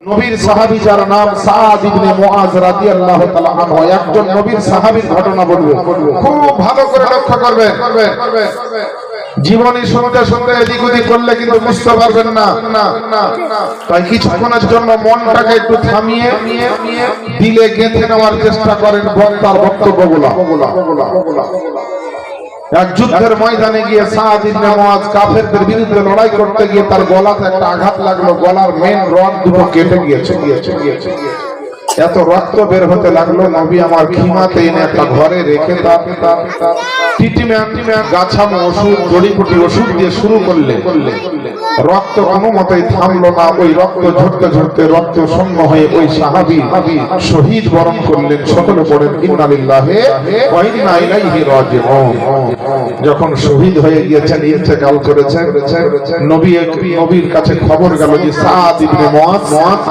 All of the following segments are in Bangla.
নবীর সাহাবী যার নাম সাদ ইবনে মুআজ রাদিয়াল্লাহু তাআলা আনহু, একজন নবীর সাহাবীর ঘটনা বলবো, খুব ভালো করে লক্ষ্য করবেন। জীবনী শুনতে শুনতে এদিক ওদিক করলে কিন্তু বুঝতে পারবেন না। তাই কিছুক্ষণের জন্য মনটাকে একটু থামিয়ে দিলে গেঁথে নেওয়ার চেষ্টা করেন বক্তার বক্তব্যগুলো। এক যুদ্ধের ময়দানে গিয়ে সাদ ইবনে মুআজ কাফেরদের বিরুদ্ধে লড়াই করতে গিয়ে তার গলাতে একটা আঘাত লাগলো, গলার মেন রড দুটো কেটে গিয়েছে। এত রক্ত বের হতে লাগলো, নবী আমার খিমাতে এনে একটা ঘরে রেখে তার ট্রিটমেন্ট গাছানো ওষুধ জড়িবুটি ওষুধ দিয়ে শুরু করলেন। রক্ত কোনো মতেই থামলো না, ওই রক্ত ঝরতে ঝরতে রক্ত শূন্য হয়ে ওই সাহাবী শহীদ বরণ করলেন। সকলে পড়েন ইন্না লিল্লাহি ওয়া ইন্না ইলাইহি রাজিউন। যখন শহীদ হয়ে গিয়েছেন, ইন্তেকাল করেছেন, নবীর কাছে খবর গেল যে সাদ ইবনে মুআজ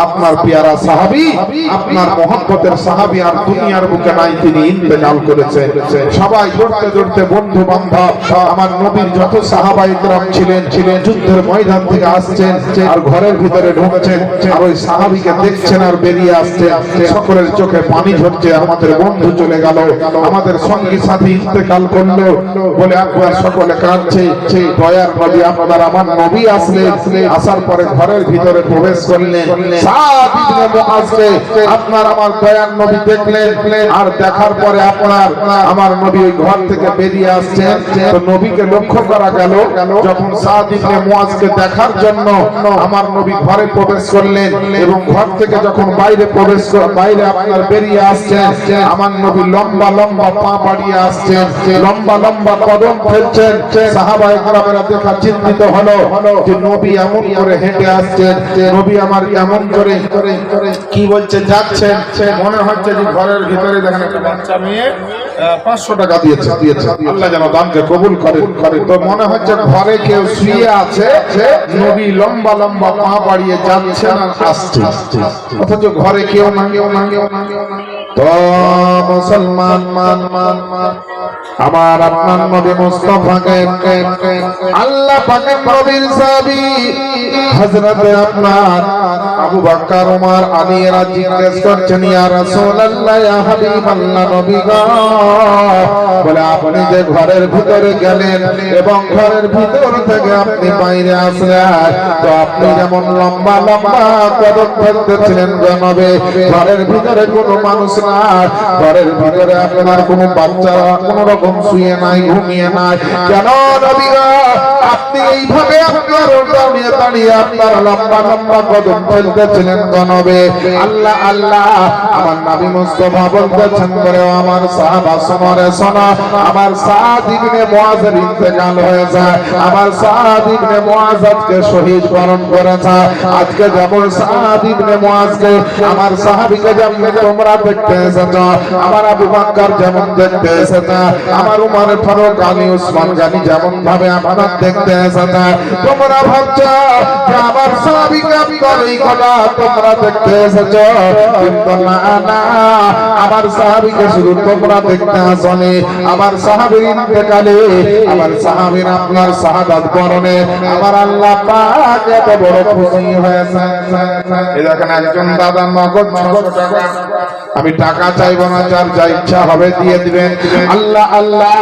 আপনার পেয়ারা সাহাবী, আপনার মহব্বতের সাহাবী আর দুনিয়ার বুকে নাই, তিনি ইন্তেকাল করেছেন। সবাই দৌড়তে দৌড়তে বন্ধু বান্ধব আমার নবীর যত সাহাবায়ে কেরাম ছিলেন যুদ্ধের ময়দান থেকে আসছেন আর ঘরের ভিতরে ঢুকছেন, আর ওই সাহাবীকে দেখছেন আর বেরিয়ে আসছেন। সকলের চোখে পানি ঝরছে, আমাদের বন্ধু চলে গেল, আমাদের সঙ্গী সাথী ইন্তেকাল করলো বলে একবার সকলে কাঁদছে। দয়ার নবী আপনার আমার নবী আসলেন, আসার পরে ঘরের ভিতরে প্রবেশ করলেন। সাদ ইবনে মুআজকে আপনার আমার দয়ার নবী দেখলেন, আর দেখার পরে আপনার আমার নবী ওই ঘর থেকে বেরিয়ে আসছেন। তো নবীকে লক্ষ্য করা গেল, যখন সাদ ইবনে মুআজকে দেখার জন্য আমার নবী ঘরে প্রবেশ করলেন এবং ঘর থেকে যখন বাইরে আপনার বেরিয়ে আসছেন, আমার নবী লম্বা লম্বা পা বাড়িয়ে আসছেন, লম্বা লম্বা কদম ফেলছেন। সাহাবায়ে কেরামেরা দেখা চিন্তিত হলো যে নবী এমন করে হেঁটে আসছেন, নবী আমার এমন করে কি বলছে যাচ্ছেন, মনে হচ্ছে যে ঘরের ভিতরে দেখেন একটা বাচ্চা মেয়ে 500 টাকা দিয়েছে, আল্লাহ যেন দানকে কবুল করেন। তো মনে হচ্ছে ঘরে কেউ শুয়ে আছে, নবী লম্বা লম্বা পা বাড়িয়ে যাচ্ছেন আর আসছেন, অথচ ঘরে কেউ না। তো মুসলমান আমার আপনার নবী মুস্তাফাকে আল্লাহ পাকের নবীর সাহাবী হযরত আপনার আবু বকর ওমর আলী এরা জিজ্ঞেস করছেন, ইয়া রাসূলুল্লাহ ইয়া হাবিবাল্লাহ, নবী গো বলে আপনি যে ঘরের ভিতরে গেলেন এবং ঘরের ভিতর থেকে আপনি বাইরে আসলেন, তো আপনি যেমন লম্বা লম্বা কদম ফেলতেছিলেন নবী, ঘরের ভিতরে কোনো মানুষ নাই, ঘরের ভিতরে আপনার কোনো বাচ্চা কোনো রকম শুয়ে নাই, ঘুমিয়ে নাই, কেন নবী গো আপনি এইভাবে আপনার দাঁড়িয়ে দাঁড়িয়ে আপনার লম্বা লম্বা কদম ফেলতেছিলেন নবী? আল্লাহ আল্লাহ আমার নবী মুস্তাফা বলতেছেন, করে আমার সাহাবা শোনো শোনো, আমার সাদ ইবনে মুআজের ইন্তেকাল হয়েছে, আমার সাদ ইবনে মুআজ আজকে শহীদ বরণ করেছে। আজকে যেমন সাদ ইবনে মুআজকে আমার সাহাবীকে যেমন তোমরা দেখতে এসেছো, আমার আবু বকর যেমন দেখতে এসেছে, আমার উমর ফারুক আলী উসমান গানি যেমন ভাবে আপনারা দেখতে এসেছে, তোমরা ভাবছো যে আমার সাহাবীকে আপনার এই কথা তোমরা দেখতে এসেছো, কিন্তু না না, আমার সাহাবীকে শুধু তোমরা দেখতে আসনি, আমার সাহাবীর ইন্তেকালে, আমার সাহাবীর আপনার শাহাদাত বরণে আমার আল্লাহ পাক এত বড় খুশি হয়েছে। এই দেখেন একজন দাদা নগদ 600 টাকা, আমি টাকা চাইবো না, যার যা ইচ্ছা হবে দিয়ে দিবেন। আল্লাহ আল্লাহ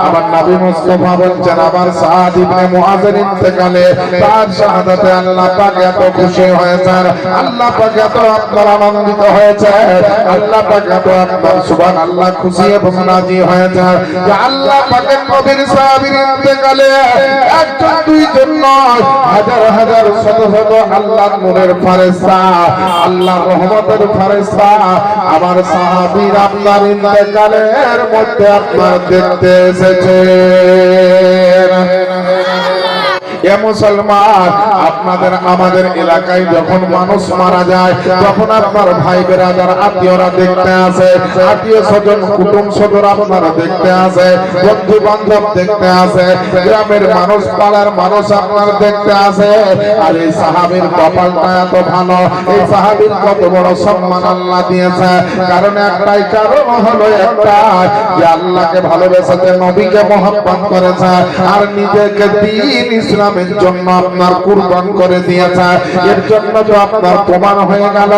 আমার নবী মুস্তাফা বলছেন, আমার সাদ ইবনে মুআজের ইন্তেকালে তার শাহাদাতে আল্লাহ পাক এত খুশি হয়েছেন, আল্লাহ পাক এত আপনার আনন্দিত হয়েছে, আল্লাহ পাক এত আপনার সুবহানাল্লাহ খুশি এবং রাজি হয়েছে যে আল্লাহ পাকের নবীর সাহাবীর ইন্তেকালে একজন দুইজন নয়, হাজার হাজার শত শত আল্লাহর নূরের ফেরেশতা, আল্লাহর রহমতের ফেরেশতা আমার সাহাবীর আপনার ইন্তেকালের মধ্যে আপনার দেখতে এসেছে। মুসলমান আপনাদের আমাদের এলাকায় যখন মানুষ মারা যায়, তখন আপনার ভাই বেরাদার আত্মীয়রা দেখতে আসে, আত্মীয় স্বজন কুটুম সদর আপনারা দেখতে আসে, বন্ধু বান্ধব দেখতে আসে, গ্রামের মানুষ পাড়ার মানুষ আপনার দেখতে আসে। আর এই সাহাবীর কপালটা এত ভালো, এই সাহাবীর কত বড় সম্মান আল্লাহ দিয়েছে, কারণ একটাই কারণ হলো একটাই যে আল্লাহকে ভালোবেসেছে, নবীকে মহব্বত করেছে আর নিজেকে দ্বীন ইসলাম ইসলামের জন্য আপনার কুরবান করে দিয়েছে। এর জন্য তো আপনার প্রমাণ হয়ে গেল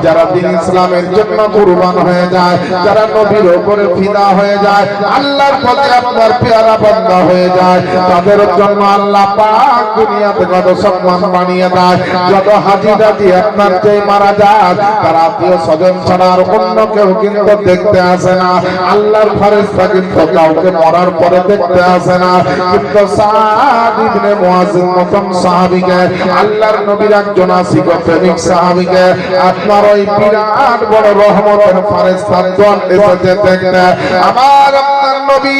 যারা দিন ইসলামের জন্য কুরবান হয়ে যায়, যারা নবীর উপরে ফিদা হয়ে যায়, আল্লাহর পথে আপনার পেয়ারা বান্দা হয়ে যায়, তাদের জন্য আল্লাহ পাক দুনিয়াতে কত সম্মান বানিয়ে দেয়। যত হাজি রাজি আপনার যে মারা যায় তার আত্মীয় স্বজন ছাড়া আর অন্য কেউ কিন্তু দেখতে আসে না। আল্লাহর ফেরেশতা কিন্তু কাউকে মরার পরে দেখতে আসে না, কিন্তু সাদ ইবনে মুআয মতন সাহাবীকে আল্লাহর নবীর একজন আশিক প্রেমিক সাহাবীকে আপনার ওই বিরাট বড় রহমতের ফেরেশতার দল এসেছে দেখতে। আমার আপনার নবী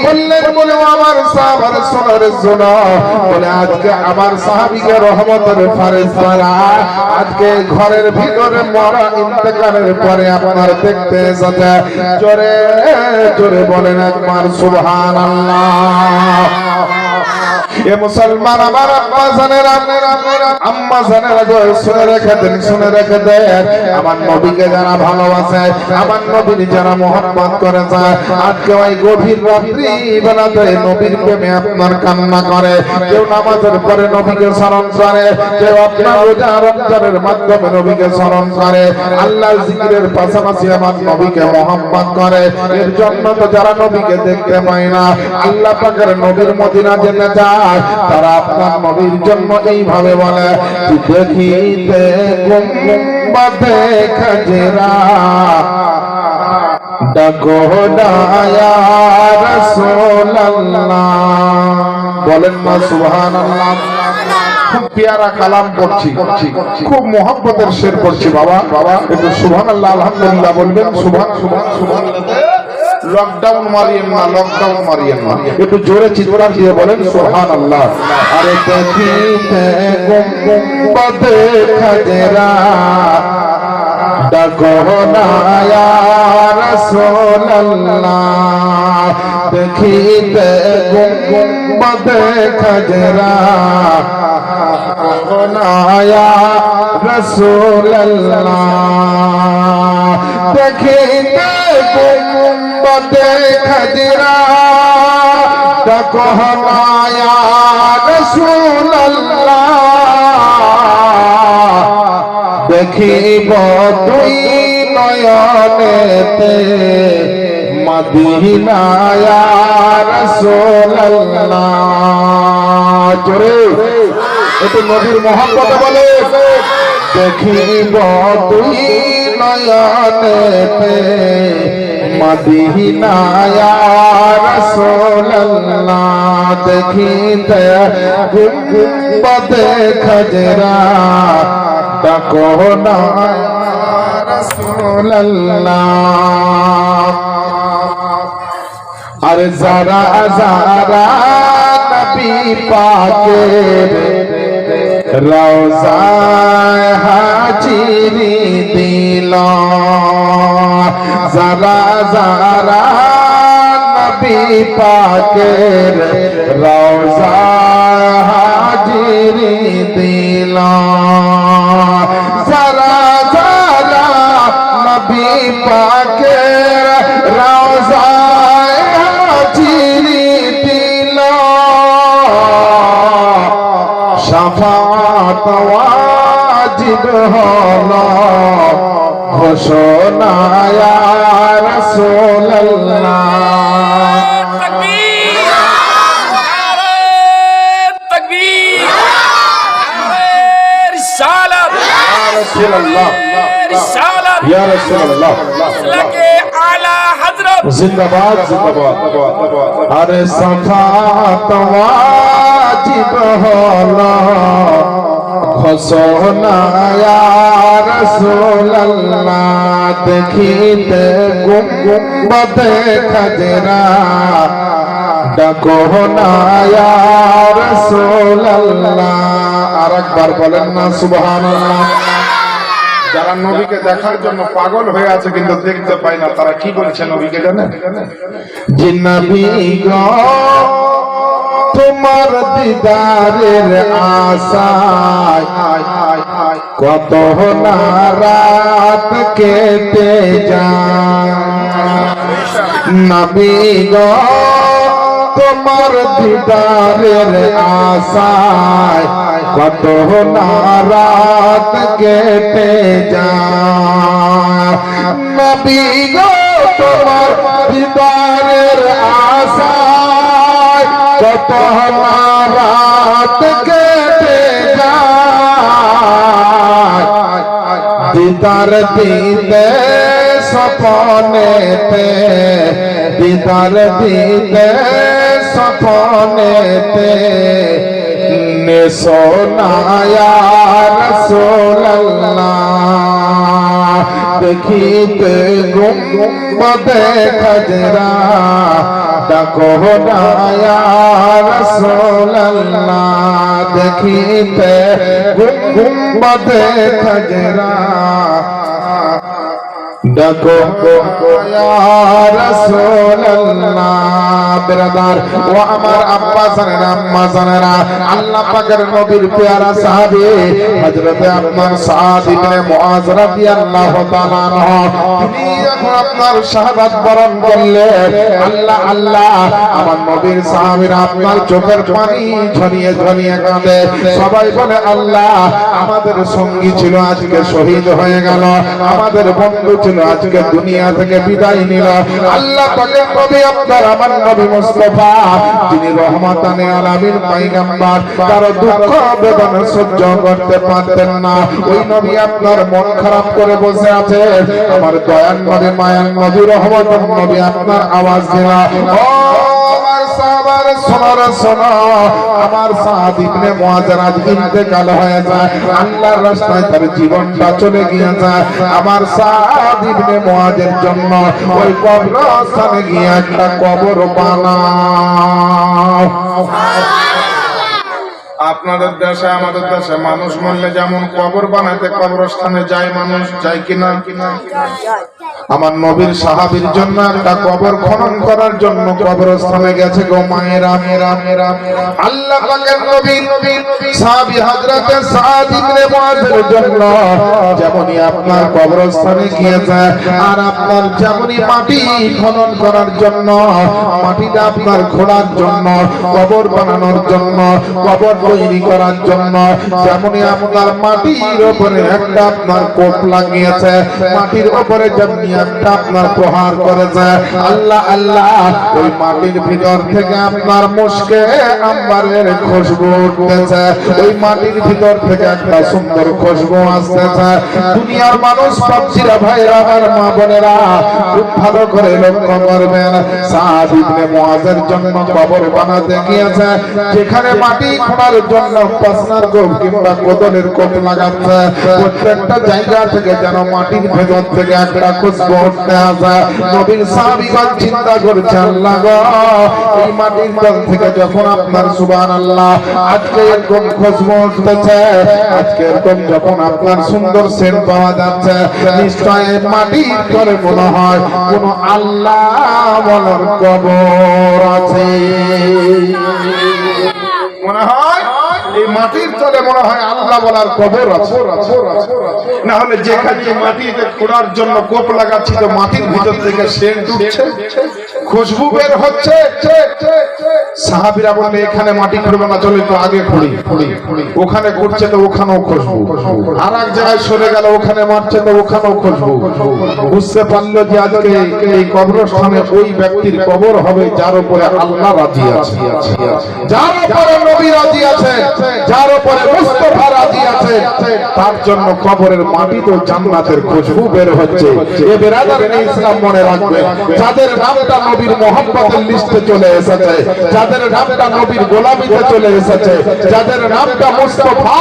বললেন বলে আমার সাহাবার সোনার সোনা বলে আজকে আমার সাহাবীকে রহমতের ফেরেশতারা আজকে ঘরের ভিতরে মরা ইন্তেকালের পরে আপনার দেখতে এসেছে। জোরে জোরে বলেন একবার সুবহানাল্লাহ। এ মুসলমান আমার আম্মা জানেরা শুনে রেখে দেন, শুনে রেখে দেন। আমার নবীকে যারা ভালোবাসে, আমার নবীর যারা মহব্বত করেছে, আজকে ওই গভীর রাত্রি বেলাতে নবীর প্রেমে আপনার কান্না করে। কেউ নামাজের পরে নবীকে স্মরণ করে, কেউ আপনার রোজা রমজানের মাধ্যমে নবীকে স্মরণ করে, আল্লাহর জিকিরের পাশাপাশি আমার নবীকে মহব্বত করে। এর জন্য তো যারা নবীকে দেখতে পায় না, আল্লাহ পাকের নবীর মদিনা যেতে চায়, তারা আপনার নবীর জন্য এইভাবে বলে, দেখিতে গুম্বাদে খাজরা ডাকো না ইয়া রাসূলুল্লাহ। বলেন না সুবহানাল্লাহ। খুব পেয়ারা কালাম পড়ছি, খুব মোহাব্বতের শের পড়ছি বাবা। একটু সুবহানাল্লাহ আলহামদুলিল্লাহ বলবেন। সুবহানাল্লাহ। লকডাউন মারিয়েন না, লকডাউন মারিয়েন না, একটু জোরে চিৎকার দিয়ে বলেন সুবহানাল্লাহ। আরে দেখিতে গুম্বাদে খাজরা ডাকো না ইয়া রাসূলুল্লাহ। দেখিতে গুম্বাদে খাজরা ডাকো না ইয়া রাসূলুল্লাহ। দেখিতে গুম্বাদে খাজরা ডাকো না ইয়া রাসূলুল্লাহ। দেখিব দুই নয়নেতে মদিনা ইয়া রাসূলুল্লাহ। জোরে একটু নবীর মহব্বত বলে, দেখিব দুই নয়নেতে মদিনা ইয়া রাসূলুল্লাহ। দেখিতে গুম্বাদে খাজরা ডাকো না রাসূলুল্লাহ। আরে যারা যারা নবী পাকের রওজায় হাজিরি দিল, যারা যারা নবী পাকের রওজায় হাজিরি দিল, যারা যারা নবী পাকের রওজায় হাজিরি দিল, শাফাত ওয়াজিব হলো ঘোষণা ইয়া রাসূলুল্লাহ। या रसूलल्लाह जिंदाबाद जिंदाबाद। अरे सफात वाजिब हलो घोषणा या रसूलल्लाह। देखिते गुम्बदे खाजरा ডাকো না ইয়া রাসূলুল্লাহ। আরেকবার বলেন না সুবহানাল্লাহ। যারা নবীকে দেখার জন্য পাগল হয়ে আছে কিন্তু দেখতে পায় না, তারা কি বলছে নবীকে জানেন? যে নবী গো তোমার দিদারের আশায় কত না রাত কেটে যায়। নবী গো তোমার দিদারের আশায় কত না রাত কেটে যায় নবী গো তোমার দিদারের আশায় কত না রাত কেটে যায় দিদার দিতে সপনেতে দিদার দিতে সপনেতে নে সোনায়া রাসূলুল্লাহ দেখিতে গুম্বদে খজরা ডাকো নায়া রাসূলুল্লাহ দেখিতে গুম্বদে খজরা ডাকো রাসূলুল্লাহ বিরাদার ও আমার আব্বা জানেরা আম্মা জানেরা আল্লাহ পাকের নবীর পেয়ারা সাহাবী হযরত আপনার সাদ ইবনে মুআজ রাদিয়াল্লাহু তাআলা আনহু তিনি যখন আপনার শাহাদাত বরণ করলেন আল্লাহ আল্লাহ আমার নবীর সাহাবীরা আপনার চোখের পানি ঝরিয়ে ঝরিয়ে কাঁদে সবাই বলে আল্লাহ আমাদের সঙ্গী ছিল আজকে শহীদ হয়ে গেল আমাদের বন্ধু ছিল আজকে দুনিয়া থেকে বিদায় নিল আল্লাহ পাকের নবী আপনার আমার নবী মুস্তাফা যিনি রহমাতান আলামিন পয়গম্বর তার দুঃখ বেদনা সহ্য করতে পারতেন না ওই নবী আপনার মন খারাপ করে বসে আছে আমার দয়ার নবী মায়ার নবী রহমাতুন নবী আপনার আওয়াজ দিলা ও আমার সাহাবার শোনো আমার সাদ ইবনে মুআজ আজ ইন্তেকাল হয়ে যায় আল্লাহর রাস্তায় তার জীবনটা চলে গিয়েছে আমার সাদ ইবনে মুআজের জন্য ওই কবরস্থানে গিয়ে একটা কবর বানাও আপনাদের দেশে আমাদের দেশে মানুষ মরলে যেমন কবর বানাতে কবরস্থানে যায় মানুষ যায় কিনা আমার নবীর সাহাবীর জন্য একটা কবর খনন করার জন্য কবরস্থানে গেছে গো মায়েরা মেরা আল্লাহ পাকের নবী সাহাবী হযরত সাদ ইবনে মুআজের জন্য যেমনই আপনার কবরস্থানে গিয়েছে আর আপনার যেমনই মাটি খনন করার জন্য মাটিটা আপনার খোঁড়ার জন্য কবর বানানোর জন্য কবর তৈরি করার জন্য যেমনই আপনার মাটির উপরে একটা আপনার কোপ লাগিয়েছে মাটির উপরে যেমনি একটা আপনার প্রহার করেছে আল্লাহ আল্লাহ ওই মাটির ভিতর থেকে আপনার মুশকে আম্বারের খুশবু উঠতেছে ওই মাটির ভিতর থেকে একটা সুন্দর খুশবু আসতেছে দুনিয়ার মানুষ পাচ্ছিরা ভাইরা আমার মা বোনেরা খুব ভালো করে লক্ষ্য করবেন সাদ ইবনে মুআজের জন্য কবর বানাতে গিয়েছে যেখানে মাটি খোঁড়ার জন্য পাসনার গোপ কিংবা কোদলের কোপ লাগাচ্ছে প্রত্যেকটা জায়গা থেকে যেন মাটির ভেতর থেকে একটা খুশবু উঠতে আসে নবীর সাহাবীগণ চিন্তা করছে আল্লাহ গো এই মাটির তল থেকে যখন আপনার সুবহানাল্লাহ আজকে এরকম খুশবু উঠতেছে আজকে এরকম যখন আপনার সুন্দর সেন্ট পাওয়া যাচ্ছে নিশ্চয় মাটির তলে মনে হয় কোন আল্লাহ বলার কবর আছে মনে হয় এই মাটির তলে মনে হয় আল্লাহ বলার কবর আছে না হলে যেখানে মাটিতে খোঁড়ার জন্য কোপ লাগাচ্ছি তো মাটির ভিতর থেকে সেন্ট উঠছে খুশবু বের হচ্ছে সাহাবীরা বলে এখানে মাটি খুঁড়বে না চলে তো আগে খুঁড়ি ওখানে করছে তো ওখানেও খুশবু আর এক জায়গায় সরে গেল ওখানে মারছে তো ওখানেও খুশবু বুঝতে পারলো যে আজকে এই কবরস্থানে ওই ব্যক্তির কবর হবে যার উপরে আল্লাহ রাজি আছে যার উপরে নবী রাজি আছে যার উপরে মুস্তাফা রাজি আছে তার জন্য কবরের মাটি তো জান্নাতের খুশবু বের হচ্ছে এ বেরাদারে ইসলাম মনে রাখবে যাদের নামটা নবীর মোহাম্মতের লিস্টে চলে এসেছে যাদের নামটা নবীর গোলামিতে চলে এসেছে যাদের নামটা মুস্তাফা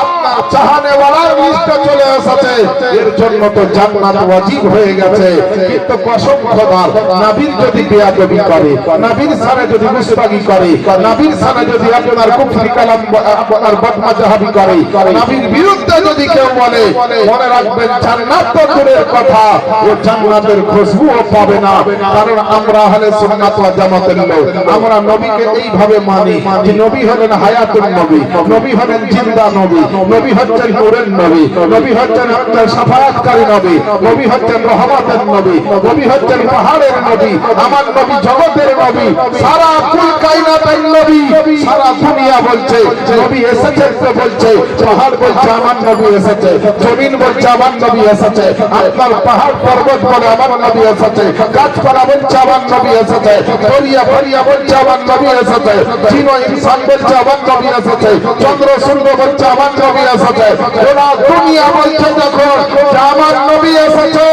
আপনার চাহনে ওয়ালার লিস্টে চলে এসেছে এর জন্য তো জান্নাত ওয়াজিব হয়ে গেছে কিন্তু কসম খোদার নবীর যদি বেয়াদবি করে নবীর সানে যদি মুস্তাগি করে নবীর সানে যদি আপনার কুফরি কালাম আপনার বদমাজাহাবি করে নবীর বিরুদ্ধে বিরুদ্ধে যদি কেউ বলে মনে রাখবেন জান্নাত তো দূরের কথা, ও জান্নাতের খুশবুও পাবে না। কারণ আমরা আহলে সুন্নাত ওয়াল জামাতের লোক, আমরা নবীকে এইভাবে মানি যে নবী হলেন হায়াতুন নবী, নবী হলেন জিন্দা নবী, নবী হচ্ছেন নূরের নবী, নবী হচ্ছেন আপনার শাফাআতকারী নবী, নবী হচ্ছেন রহমতের নবী, নবী হচ্ছেন পাহাড়ের নবী, আমার নবী জগতের নবী, সারা কুল কায়নাতের নবী। সারা দুনিয়া বলছে নবী এসেছে, তো বলছে পাহাড় বলছে আমার নবী এসেছে, জমিন বলছে আমার নবী এসেছে, আপনার পাহাড় পর্বত বলে আমার নবী এসেছে, গাছপালা বলছে আমার নবী এসেছে, দরিয়া ফরিয়া বলছে আমার নবী এসেছে, জিন ও ইনসান বলছে আমার নবী এসেছে, চন্দ্র সূর্য বলছে আমার নবী এসেছে। গোটা দুনিয়া বলছে যখন যে আমার নবী এসেছে,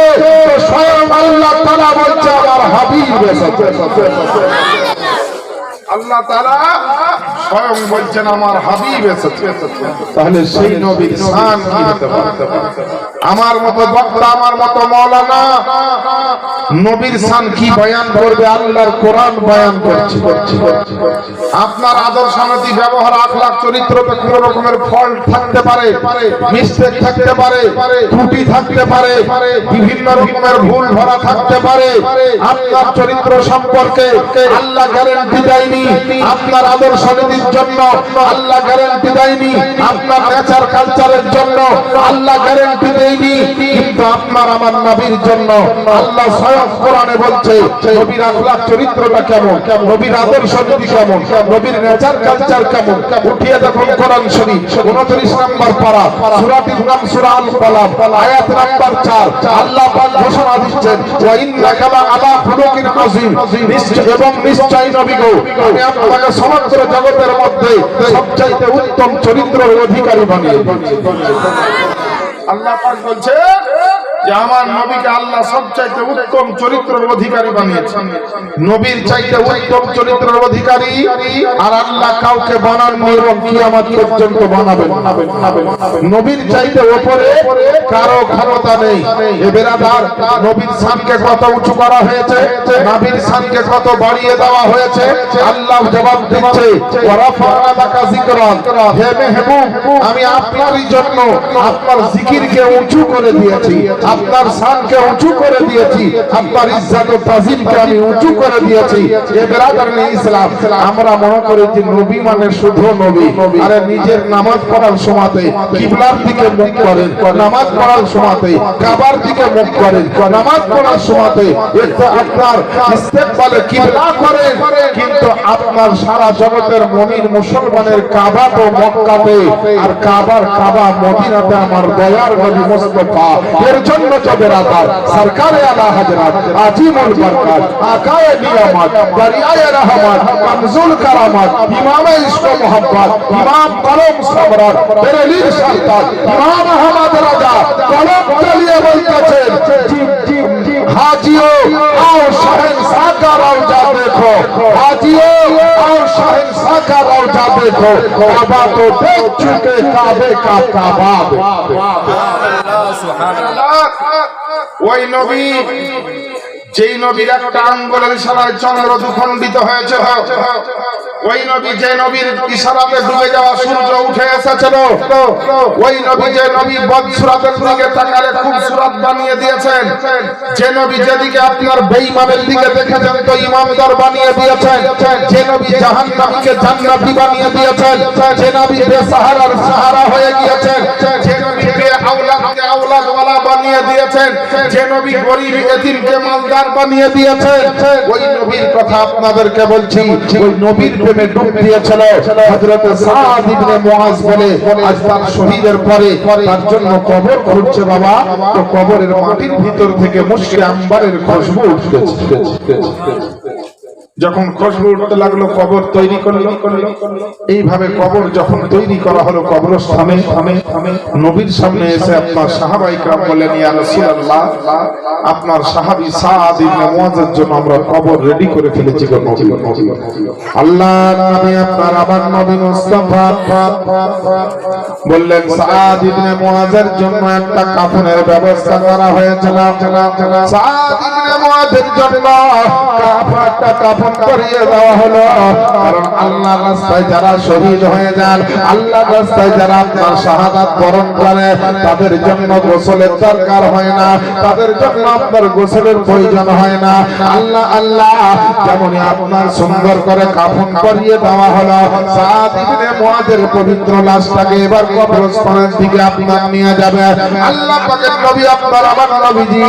তো স্বয়ং আল্লাহ তাআলা বলছে আমার হাবিব এসেছে। আল্লাহ তাআলা স্বয়ং বলছেন আমার হাবিব এসেছে। তাহলে সেই নবীর শান কি হতে পারে? আমার মতো বক্তা, আমার মতো মাওলানা নবীর শান কি বয়ান করবে? আল্লাহর কোরআন বয়ান করছে। আপনার আদর্শ নীতি ব্যবহার আখলাক চরিত্রতে কোন রকমের ফল্ট থাকতে পারে, মিস্টেক থাকতে পারে, ত্রুটি থাকতে পারে, বিভিন্ন রকমের ভুল ভরা থাকতে পারে। আপনার চরিত্র সম্পর্কে আল্লাহ গ্যারান্টি দেয়নি, আপনার আদর্শ নীতির জন্য আল্লাহ গ্যারান্টি দেয়নি, আপনার নেচার কালচারের জন্য আল্লাহ গ্যারান্টি দেয়নি, কিন্তু আপনার আমার নবীর জন্য আল্লাহ স্বয়ং কোরআনে বলছে নবীর আখলাক চরিত্রটা কেমন, নবীর আদর্শ নীতি কেমন, নবীর নেচার কালচার কেমন। উঠিয়ে দেখুন কোরআন শরীফ 29 নম্বর পারা, সূরাটির নাম সূরা আল কালাম, আয়াত নাম্বার 4। আল্লাহ পাক ঘোষণা দিচ্ছেন ওয়া ইন্নাকা আলা খুলুকিন আযীম, এবং নিশ্চয় নবী গো আমি আপনাকে সমগ্র জগতের মধ্যে সবচাইতে উত্তম চরিত্রের অধিকারী বানিয়ে দিয়েছি। আল্লাহ পাক বলছে যে আমার নবীকে আল্লাহ সবচাইতে উত্তম চরিত্রের অধিকারী বানিয়েছেন। নবীর চাইতে উত্তম চরিত্রের অধিকারী আর আল্লাহ কাউকে বানাননি এবং কিয়ামত পর্যন্ত বানাবেন। নবীর চাইতে উপরে কারো ক্ষমতা নেই। এ বেরাদার, নবীর শানকে কত উঁচু করা হয়েছে, নবীর শানকে কত বাড়িয়ে দেওয়া হয়েছে। আল্লাহ জবাব দিচ্ছে ওয়া রাফা'না লাকা যিকরাক, হে মেহবুব আমি আপনারই জন্য আপনার জিকিরকে উঁচু করে দিয়েছি, আপনার শানকে উঁচু করে দিয়েছি, আপনার ইজ্জত ও তাজিমকে আমি উঁচু করে দিয়েছি। এ বেরাদারনে ইসলাম, আমরা মনে করি যে নবী মানে শুধু নবী। আরে নিজের নামাজ পড়ার সময়তে কিবলার দিকে মুখ করেন, নামাজ পড়ার সময়তে কাবার দিকে মুখ করেন, নামাজ পড়ার সময়তে একটু আপনার ইস্তেকবালে কিবলা করেন, কিন্তু আপনার সারা জগতের মুমিন মুসলমানের কাবা তো মক্কাতে, আর কাবার কাবা মদিনাতে আমার দয়ার নবী মুস্তাফা। এর জন্য তো বেরাদার সরকারে আলা হযরত আজিমুল বরকত আকায়ে নিয়ামত দরিয়ায়ে রহমত কমজুল কারামত ইমামে ইশক ও মোহাব্বত ইমাম কলম সম্রাট বেরেলির সরদার ইমাম আহমদ রাজা কলম চালিয়ে বলতেছেন हाजियों आओ शहंशाह का रौजा देखो, हाजियों आओ शहंशाह का रौजा देखो, काबा तो देख चुके काबे का काबा। ওই নবী যেই নবীর একটা আঙ্গুলের ইশারায় চন্দ্র দুখণ্ডিত হয়েছে, ওই নবী যে নবীর ইশারাতে ডুবে যাওয়া সূর্য উঠে এসেছিল, ওই নবী যে নবী বদসুরাতের দিকে তাকালে খুব সুরাত বানিয়ে দিয়েছেন, যে নবী যেদিকে আপনার বেঈমানের দিকে দেখেছেন তো ইমানদার বানিয়ে দিয়েছেন, যে নবী জাহান্নামীকে জান্নাতি বানিয়ে দিয়েছেন, যে নবী বেসাহারার সাহারা হয়ে গিয়েছেন, যে নবী বেআওলাদকে আওলাদওয়ালা বানিয়ে দিয়েছেন, যে নবী গরীব এতিমকে মালদার বানিয়ে দিয়েছেন, ওই নবীর কথা আপনাদেরকে বলছি। ওই নবীর প্রেমে ডুব দিয়েছিল হযরত সাদ ইবনে মুআজ বলে, আজ তার শহীদের পরে তার জন্য কবর খুঁড়ছে বাবা, তো কবরের মাটির ভিতর থেকে মুশকে আম্বারের খুশবু উঠতেছে। যখন খুশবু উঠতে লাগলো কবর তৈরি করলো, এইভাবে কবর যখন তৈরি করা হলো কবরস্থানে নবীর সামনে এসে আপনার সাহাবায়ে کرام বললেন ইয়া রাসূলুল্লাহ আপনার সাহাবী সাদ ইবনে মুআজের জন্য আমরা কবর রেডি করে ফেলেছি গো নবী। আল্লাহর নবী আপনার আমার নবী মুস্তাফা বললেন সাদ ইবনে মুআজের জন্য একটা কাফনের ব্যবস্থা করা হয়েছিল। সাদ ইবনে মুআজের জন্য একটা কাফন কাফন করিয়ে দেওয়া হলো। কারণ আল্লাহর রাস্তায় যারা শহীদ হয়ে যান, আল্লাহর রাস্তায় যারা আপনার শাহাদাত বরণ করে, তাদের জন্য গোসলের দরকার হয় না, তাদের জন্য আপনার গোসলের প্রয়োজন হয় না। আল্লাহ আল্লাহ যেমন আপনার সুন্দর করে কাফন করিয়ে দেওয়া হলো, সাদ ইবনে মুআযের পবিত্র লাশটাকে এবার কবরস্থানের দিকে আপনার নিয়ে যাবে। আল্লাহ পাকের নবী আপনার আমার নবীজি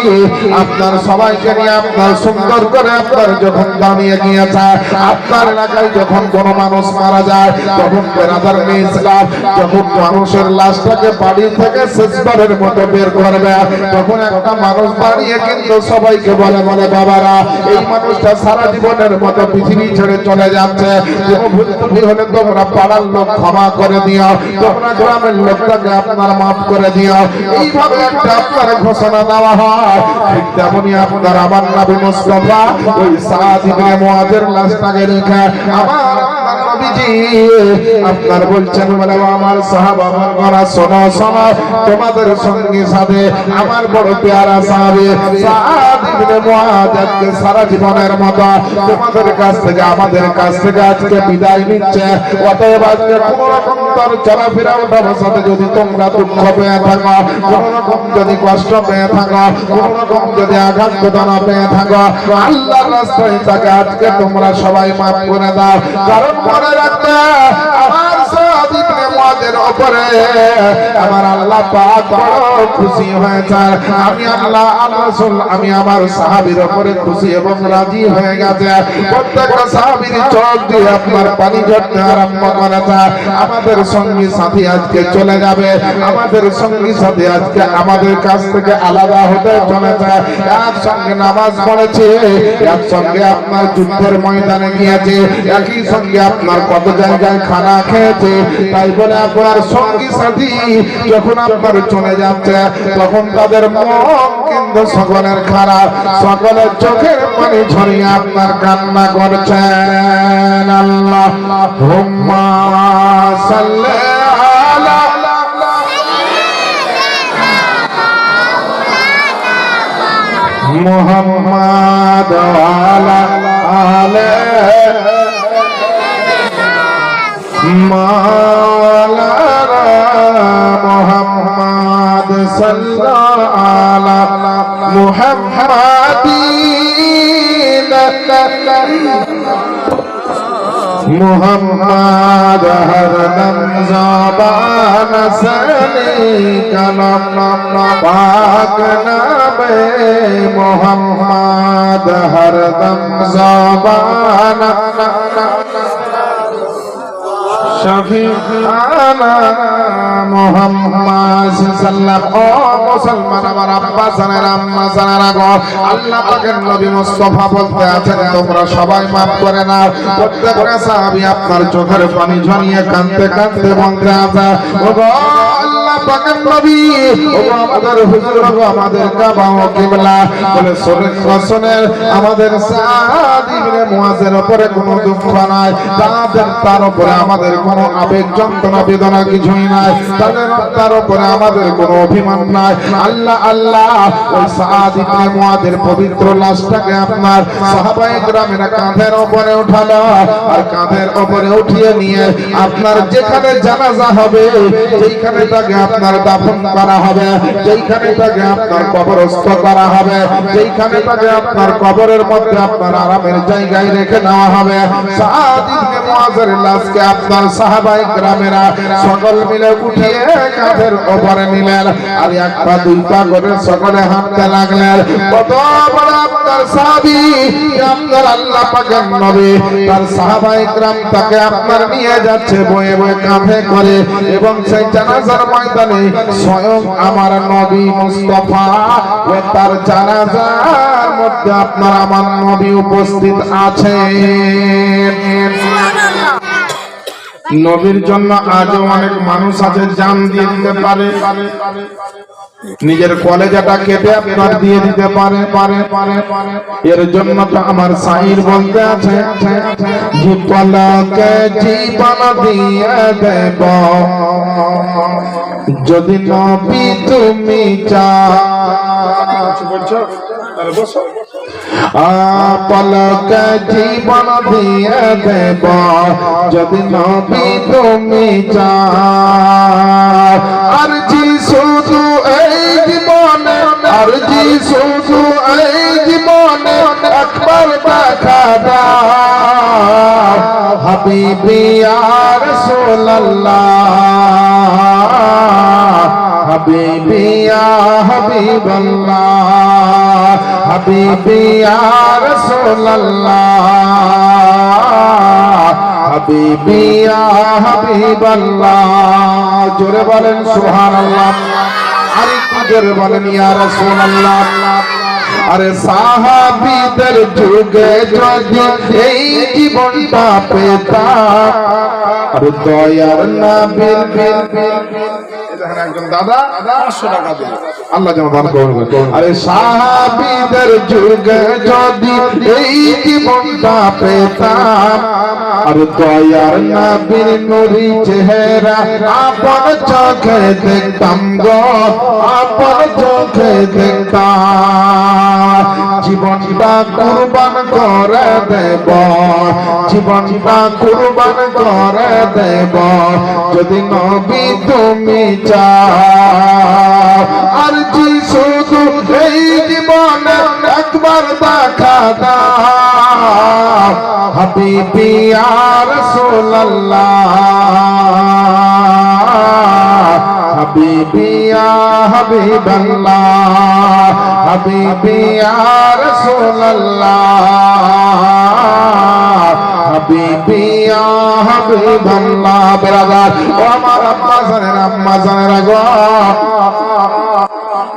আপনার সবাইকে নিয়ে আপনার সুন্দর করে আপনার যখন দাঁড়িয়ে গিয়েছে, আপনার এলাকায় যখন কোন মানুষ মারা যায়, তখন বেরাদার ইসলাম যখন মানুষের লাশটাকে বাড়ি থেকে শেষবারের মতো বের করবে, তখন একটা মানুষ দাঁড়িয়ে কিন্তু সবাইকে বলে বলে বাবারা, এই মানুষটা সারা জীবনের মতো পৃথিবী ছেড়ে চলে যাচ্ছে, কোনো ভুল ত্রুটি হলে তোমরা পাড়ার লোক ক্ষমা করে দিও, তোমরা গ্রামের লোকটাকে আপনার মাফ করে দিও। এইভাবে একটা আপনার ঘোষণা দেওয়া হয়। ঠিক তেমনই আপনার আমার নবী মুস্তাফা ওই সাদ ইবনে মুআযের লাশটাকে রেখে আমার নবীজি আপনার বলছেন বলে আমার সাহাবা বন্ধুরা শোনো শোনো, তোমাদের সঙ্গে সাথে আমার বড় পেয়ারা সাহাবী সাদ ইবনে মুআয আজকে সারা জীবনের মতো তোমাদের কাছ থেকে আমাদের কাছ থেকে আজকে বিদায় নিচ্ছে। অতএব আজকে কোনো রকম তার চলাফেরা ওঠা বসাতে যদি তোমরা দুঃখ পেয়ে থাকো, কোনো রকম যদি কষ্ট পেয়ে থাকো, কোনো রকম যদি আঘাত বেদনা পেয়ে থাকো, আল্লাহর রাস্তায় তাকে আজকে তোমরা সবাই মাফ করে দাও। কারণ মনে রাখবে আমার সাদ ইবনে মুআযের উপরে আমার আল্লাহ পাক বড় খুশি হয়েছে। আমি আল্লাহ রাসূল আমি আমার সাহাবীর উপরে খুশি এবং রাজি হয়ে গেছে। প্রত্যেকটা সাহাবীর চোখ দিয়ে আপনার পানি ঝরতে আরম্ভ করেছে। আমাদের সঙ্গী সাথী আজকে চলে যাবে, আমাদের সঙ্গী সাথী আজকে আমাদের কাছ থেকে আলাদা হতে চলেছে। একসঙ্গে নামাজ পড়েছে, একসঙ্গে আপনার যুদ্ধের ময়দানে গিয়েছে, একই সঙ্গে আপনার কত জায়গায় খানা খেয়েছে। তাই বলে আপনার সঙ্গী সাথী যখন আপনার চলে যাচ্ছে, তখন তাদের মন কিন্তু সকলের খারাপ, সকলের চোখের পানি ঝরিয়ে আপনার কান্না করছেন। আল্লাহুম্মা সাল্লি আলা মুহাম্মাদ ওয়া আলা আলি মাওলানা মুহাম্মাদ সাল্লাল্লাহু আলা মুহাম্মাদিন মুহাম্মাদ হরদম জবান সনে কালাম পাক নামে মুহাম্মাদ হরদম জবান শফিআনা মুহাম্মদ সাল্লাল্লাহু আলাইহি মুসলমান আমার আব্বা জানেরা আম্মা জানেরা গো, আল্লাহ পাকের নবী মুস্তাফা বলতে আছেন তোমরা সবাই মাফ করে নাও। প্রত্যেকটা সাহাবী আপনার চোখের পানি ঝরিয়ে কাঁদতে কাঁদতে বলতে আছে ও গো আল্লাহ পাকের নবী, ও আমাদের হুজুর, ও আমাদের কাবা ও কিবলা, বলে শোনেন আমাদের সাদ ইবনে মুআযের উপরে কোনো দুঃখ নাই, তার উপরে আমাদের কোনো আবেগ যন্ত্রণা বেদনা কিছুই নাই, তার উপরে আমাদের কোনো অভিমান নাই। আল্লাহ আল্লাহ ওই সাদ ইবনে মুআযের পবিত্র লাশটাকে আপনার সাহাবায়ে কেরামের কাঁধের উপরে উঠালো, আর কাঁধের উপরে উঠিয়ে নিয়ে আপনার যেখানে জানাজা হবে সেইখানে তাকে আপনার দাফন করা হবে, যেইখানে তাকে আপনার কবরস্থ করা হবে, যেইখানে তাকে আপনার কবরের মধ্যে আপনার আরামের জায়গায় রেখে নেওয়া হবে। সাদ ইবনে মুআযের লাশকে আপনার সাহাবায়ে কেরামেরা সকল মিলে উঠিয়ে কাঁধের উপরে নিলেন, আর এক পা দুই পা করে সকলে হাঁটতে লাগলেন। কত বড় আপনার সাহাবী, আপনার আল্লাহ পাকের নবী, তার সাহাবায়ে কেরাম তাকে আপনার নিয়ে যাচ্ছে বয়ে বয়ে কাঁধে করে, এবং সেই জানাজার ময়দানে স্বয়ং আমার নবী মুস্তাফা ও তার জানাজার মধ্যে আপনার আমার নবী উপস্থিত আছেন। নবীর জন্য আজও অনেক মানুষ আছে জান দিয়ে দিতে পারে, নিজের কলেজাটা কেটে আপনার দিয়ে দিতে পারে। এর জন্য তো আমার শাইর বলতে আছে জীবনকে জীবন দিয়ে দেব যদি নবী তুমি চাও। পলক জীবন দিয়ে দেব যদি নবী তুমি চাও আরজি শুধু এই জীবনে আরজি শুধু এই জীবনে একবার দেখা দাও হাবিবি ইয়া রাসূলুল্লাহ হাবিবি ইয়া হাবিবাল্লাহ হাবিবি ইয়া রাসূলুল্লাহ হাবিবি ইয়া হাবিবাল্লাহ জোরে বলেন সুবহানাল্লাহ আরেকটু জোরে বলেন ইয়া রাসূলুল্লাহ আরে সাহাবীদের যুগে যদি এই জীবনটা পেতাম আরে দয়ার নবীর দেখেন একজন দাদা 500 টাকা দিল আল্লাহ যেন দান করবে আরে সাহাবীদের যুগে যদি এই জীবনটা পেতাম আরে দয়ার নবীর নূরি চেহারা আপন চোখে দেখতাম গো আপন চোখে দেখতাম জীবনটা কুরবান করে দেব জীবনটা কুরবান করে দেব যদি নবী তুমি চাও আরজি শুধু এই জীবনে একবার দেখা দাও হাবিবি ইয়া রাসূলুল্লাহ হাবিবি ইয়া হাবিবাল্লাহ হাবিবি ইয়া রাসূলুল্লাহ হাবিবি ইয়া হাবিবাল্লাহ ব্রাদার ও আমার আম্মা জানেরা গো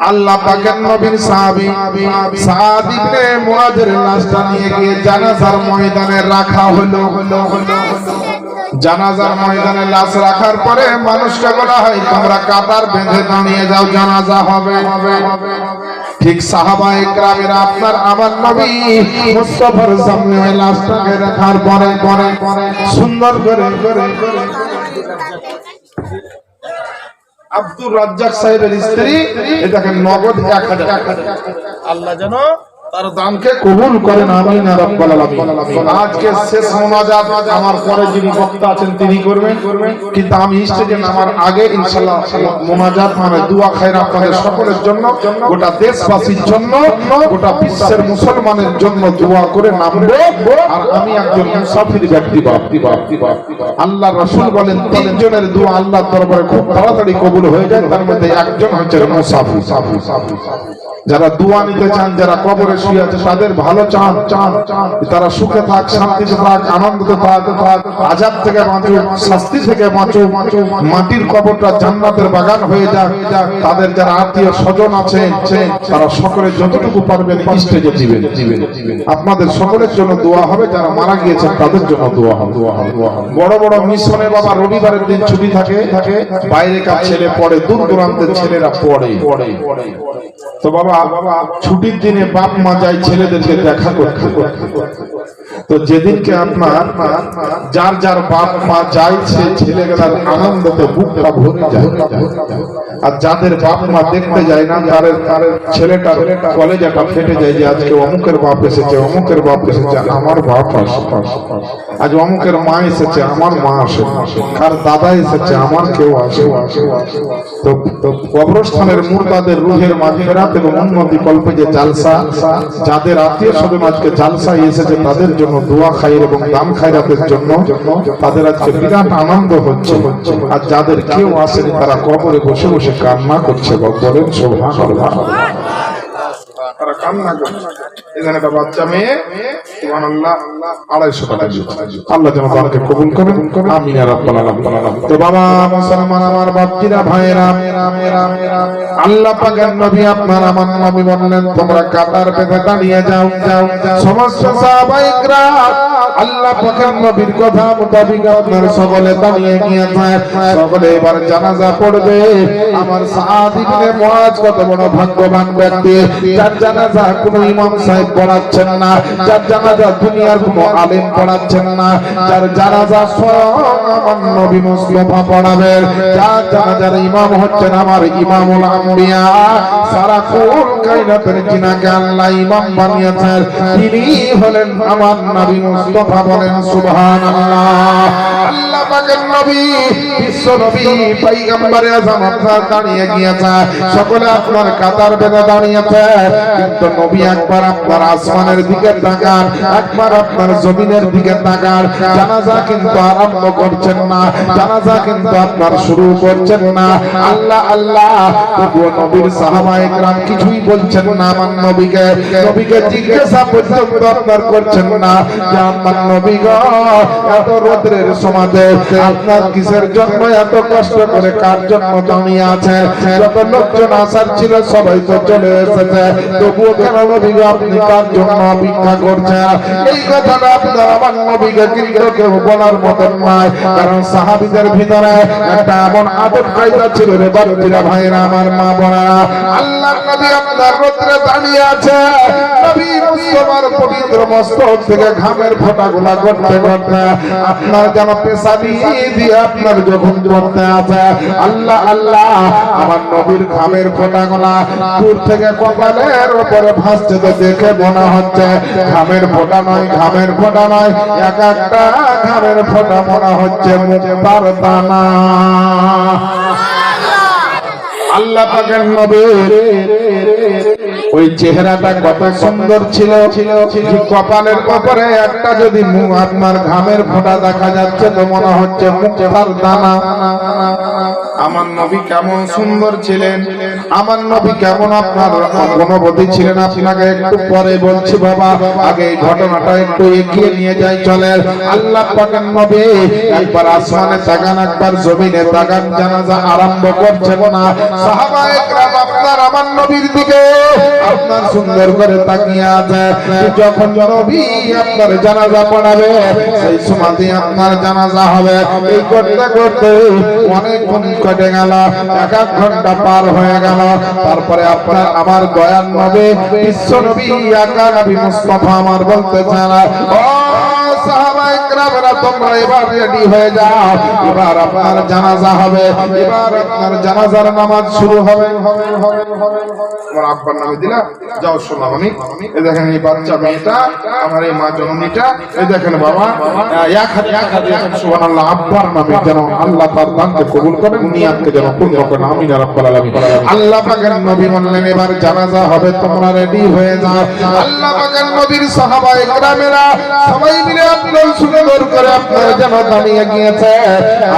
আল্লাহ পাকের নবীর সাহাবী সাদ ইবনে মুআযের লাশটা নিয়ে গিয়ে জানাজার ময়দানে রাখা হলো জানাজার ময়দানে লাশ রাখার পরে মানুষকে বলা হয় তোমরা কাতার বেঁধে দাঁড়িয়ে যাও জানাজা হবে ঠিক সাহাবায়ে কেরামেরা আপনার আমার নবী মুস্তাফার সামনে ওই লাশটাকে রাখার পরে সুন্দর করে আব্দুর রাজ্জাক সাহেবের স্ত্রী এই দেখেন নগদ 1000 আল্লাহ যেন তার দানকে কবুল করেন আমিন ইয়া রাব্বাল আলামিন আজকে শেষ মোনাজাত আমার পরে যিনি বক্তা আছেন তিনি করবেন কিন্তু আমি স্টেজে নামার আগে ইনশাআল্লাহ মোনাজাত মানে দোয়া খায়র আপনাদের সকলের জন্য গোটা দেশবাসীর জন্য গোটা বিশ্বের মুসলমানের জন্য দোয়া করে নামবো আর আমি একজন মুসাফির ব্যক্তি আল্লাহর রাসূল বলেন তিনজনের দোয়া আল্লাহর দরবারে খুব তাড়াতাড়ি কবুল হয়ে যায় তার মধ্যে একজন হচ্ছে মুসাফির যারা দোয়া নিতে চান যারা কবরে শুয়ে আছে তাদের ভালো চান তারা সুখে থাক শান্তিতে থাক আনন্দে থাক আযাব থেকে বাঁচুক শাস্তি থেকে বাঁচুক মাটির কবরটা জান্নাতের বাগান হয়ে যাক তাদের যারা আত্মীয় স্বজন আছে তারা সকলে যতটুকু পারবেন স্টেজে দিবেন আপনাদের সকলের জন্য দোয়া হবে যারা মারা গিয়েছেন তাদের জন্য দোয়া হবে বড় বড় মিশনে বাবা রবিবারের দিন ছুটি থাকে বাইরেকার ছেলে পড়ে দূর দূরান্তের ছেলেরা পড়ে তো বাবা ছুটির দিনে বাপ মা যায় ছেলেদেরকে দেখা করতে তো যেদিনকে আপনার যার যার বাপ মা যায় সে ছেলেগুলার আনন্দতে বুকটা ভরে যায় আর যাদের বাপ মা দেখতে যায় না তার ছেলেটার কলেজাটা ফেটে যায় যে আজকে অমুকের বাপ এসেছে অমুকের বাপ এসেছে আমার বাপ আসে আজ অমুকের মা এসেছে আমার মা আসে কার দাদা এসেছে আমার কেউ আসে তো কবরস্থানের মুর্দাদের রুহের মাগফিরাত এবং উন্নতি কল্পে যে জালসা যাদের আত্মীয় স্বজন আজকে জালসায় এসেছে তাদের জন্য দোয়া খায়ের এবং দান খায়রাতের জন্য তাদের আজকে বিরাট আনন্দ হচ্ছে আর যাদের কেউ আসেনি তারা কবরে বসে বসে কান্না করছে বলেন সুবহানাল্লাহ তারা কান্না করছে এখানে একটা বাচ্চা মেয়ে সুবহানাল্লাহ 250 টাকা আল্লাহ যেন তাকে কবুল করেন আমিন ইয়া রাব্বাল আলামিন তো বাবা মুসলমান আমার বাপজিরা ভাইরা আল্লাহ পাকের নবী আপনার আমার নবী বললেন তোমরা কাতার বেঁধে দাঁড়িয়ে যাও সমস্ত সাহাবায়ে কেরাম আল্লাহ পাকের নবীর কথা মোতাবেক আপনার সকলে দাঁড়িয়ে গিয়েছে সকলে এবার জানাজা পড়বে আমার সাদ ইবনে মুআজ কত বড় ভাগ্যবান ব্যক্তি যার জানাজা কোনো ইমাম সাহেব পড়াচ্ছেন না, যার জানাজা দুনিয়ার কোনো আলেম পড়াচ্ছেন না, যার জানাজা স্বয়ং আমার নবী মুস্তাফা পড়াবেন, যার জানাজার ইমাম হচ্ছেন আমার ইমামুল আম্বিয়া, সারা কুল কায়নাতের যিনাকে আল্লাহ ইমাম বানিয়েছেন তিনি হলেন আমার নবী মুস্তাফা। বলেন সুবহানাল্লাহ। আল্লাহ পাকের নবী বিশ্ব নবী পয়গম্বরে আযম আপনার দাঁড়িয়ে গিয়েছে, সকলে আপনার কাতার বেঁধে দাঁড়িয়েছে, কিন্তু নবী একবার আপনার আসমানের দিকে তাকান, একবার আপনার জমিনের দিকে তাকান, জানাজা কিন্তু আরম্ভ করছেন না, জানাজা কিন্তু আপনার শুরু করছেন না। আল্লাহ আল্লাহ তবুও নবীর সাহাবায়ে কেরাম কিছুই বলছেন না আমার নবীকে, নবীকে জিজ্ঞাসা পর্যন্ত আপনার করছেন না যে আমার নবী গো এত রোদ্রের সমাজে আপনার কিসের জন্য এত কষ্ট করে কার জন্য দাঁড়িয়ে আছে? যত লোকজন আসার ছিল সবাই তো চলে এসেছে, তবুও কেন নবী গো আপনি কার জন্য অপেক্ষা করছেন? এই কথাটা আপনার আমার নবীকে কিন্তু কেউ বলার মতন নয়, কারণ সাহাবীদের ভিতরে একটা এমন আদব কায়দা ছিল রে বাচ্চারা ভাইরা আমার মা বোনেরা, আল্লাহর নবী আপনার রোদ্রে দাঁড়িয়ে আছে, নবী মুস্তাফার পবিত্র মস্তক থেকে ঘামের ফোঁটাগুলা করতে করতে আপনার যেন পেশানি দিয়ে আপনার যখন করতে আছে, আল্লাহ আল্লাহ আমার নবীর ঘামের ফোঁটাগুলা দূর থেকে কপালের উপরে ভাসছে, তো দেখে মনে হচ্ছে ঘামের ফোঁটা নয়, ঘামের ফোঁটা নয়, এক একটা ঘামের ফোঁটা মনে হচ্ছে মুক্তার দানা। আল্লাহ পাকের নবীর ওই চেহারাটা কত সুন্দর ছিল, কপালের উপরে একটা যদি মুখ আপনার ঘামের ফোঁটা দেখা যাচ্ছে তো মনে হচ্ছে মুক্তার দানা। আমার নবী কেমন সুন্দর ছিলেন, আমার নবী কেমন আপনার গুণবতী ছিলেন আপনাকে একটু পরে বলছি বাবা, আগে এই ঘটনাটা একটু এগিয়ে নিয়ে যাই চলেন। আল্লাহ পাকের নবী একবার আসমানে তাকান, একবার জমিনে তাকান, জানাজা আরম্ভ করছেন না, সাহাবায়ে কেরাম আপনার আমার নবীর দিকে আপনার সুন্দর করে তাকিয়ে আছে, যখন নবী আপনার জানাজা পড়াবে সেই সময়তে আপনার জানাজা হবে। এই করতে করতে অনেকক্ষণ কেটে গেল, এক এক ঘন্টা পার হয়ে গেল, তারপরে আপনার আমার দয়ার নবী বিশ্ব নবী আকা নবী মুস্তাফা আমার বলতে চান, ও সাহাবায়ে কেরামরা তোমরা এবার রেডি হয়ে যাও, এবার আপনার জানাজা হবে, এবার আপনার জানাজার নামাজ শুরু হবে। আমার আব্বার নামে দিলা যাও শোনাও, আমি এই দেখেন এই বাচ্চা মেয়েটা আমার এই মা জননীটা, এই দেখেন বাবা এক হাত সুবহানাল্লাহ, আব্বার নামে যেন আল্লাহ তার দানকে কবুল করেন, নিয়াতকে যেন পূর্ণ করেন, আমিন ইয়া রাব্বাল আলামিন। আল্লাহ পাকের নবী বললেন এবার জানাজা হবে, তোমরা রেডি হয়ে যাও। আল্লাহ পাকের নবীর সাহাবায়ে কেরামেরা সবাই মিলে আপনার সুন্দর করে আপনার যেন দাঁড়িয়ে গিয়েছে।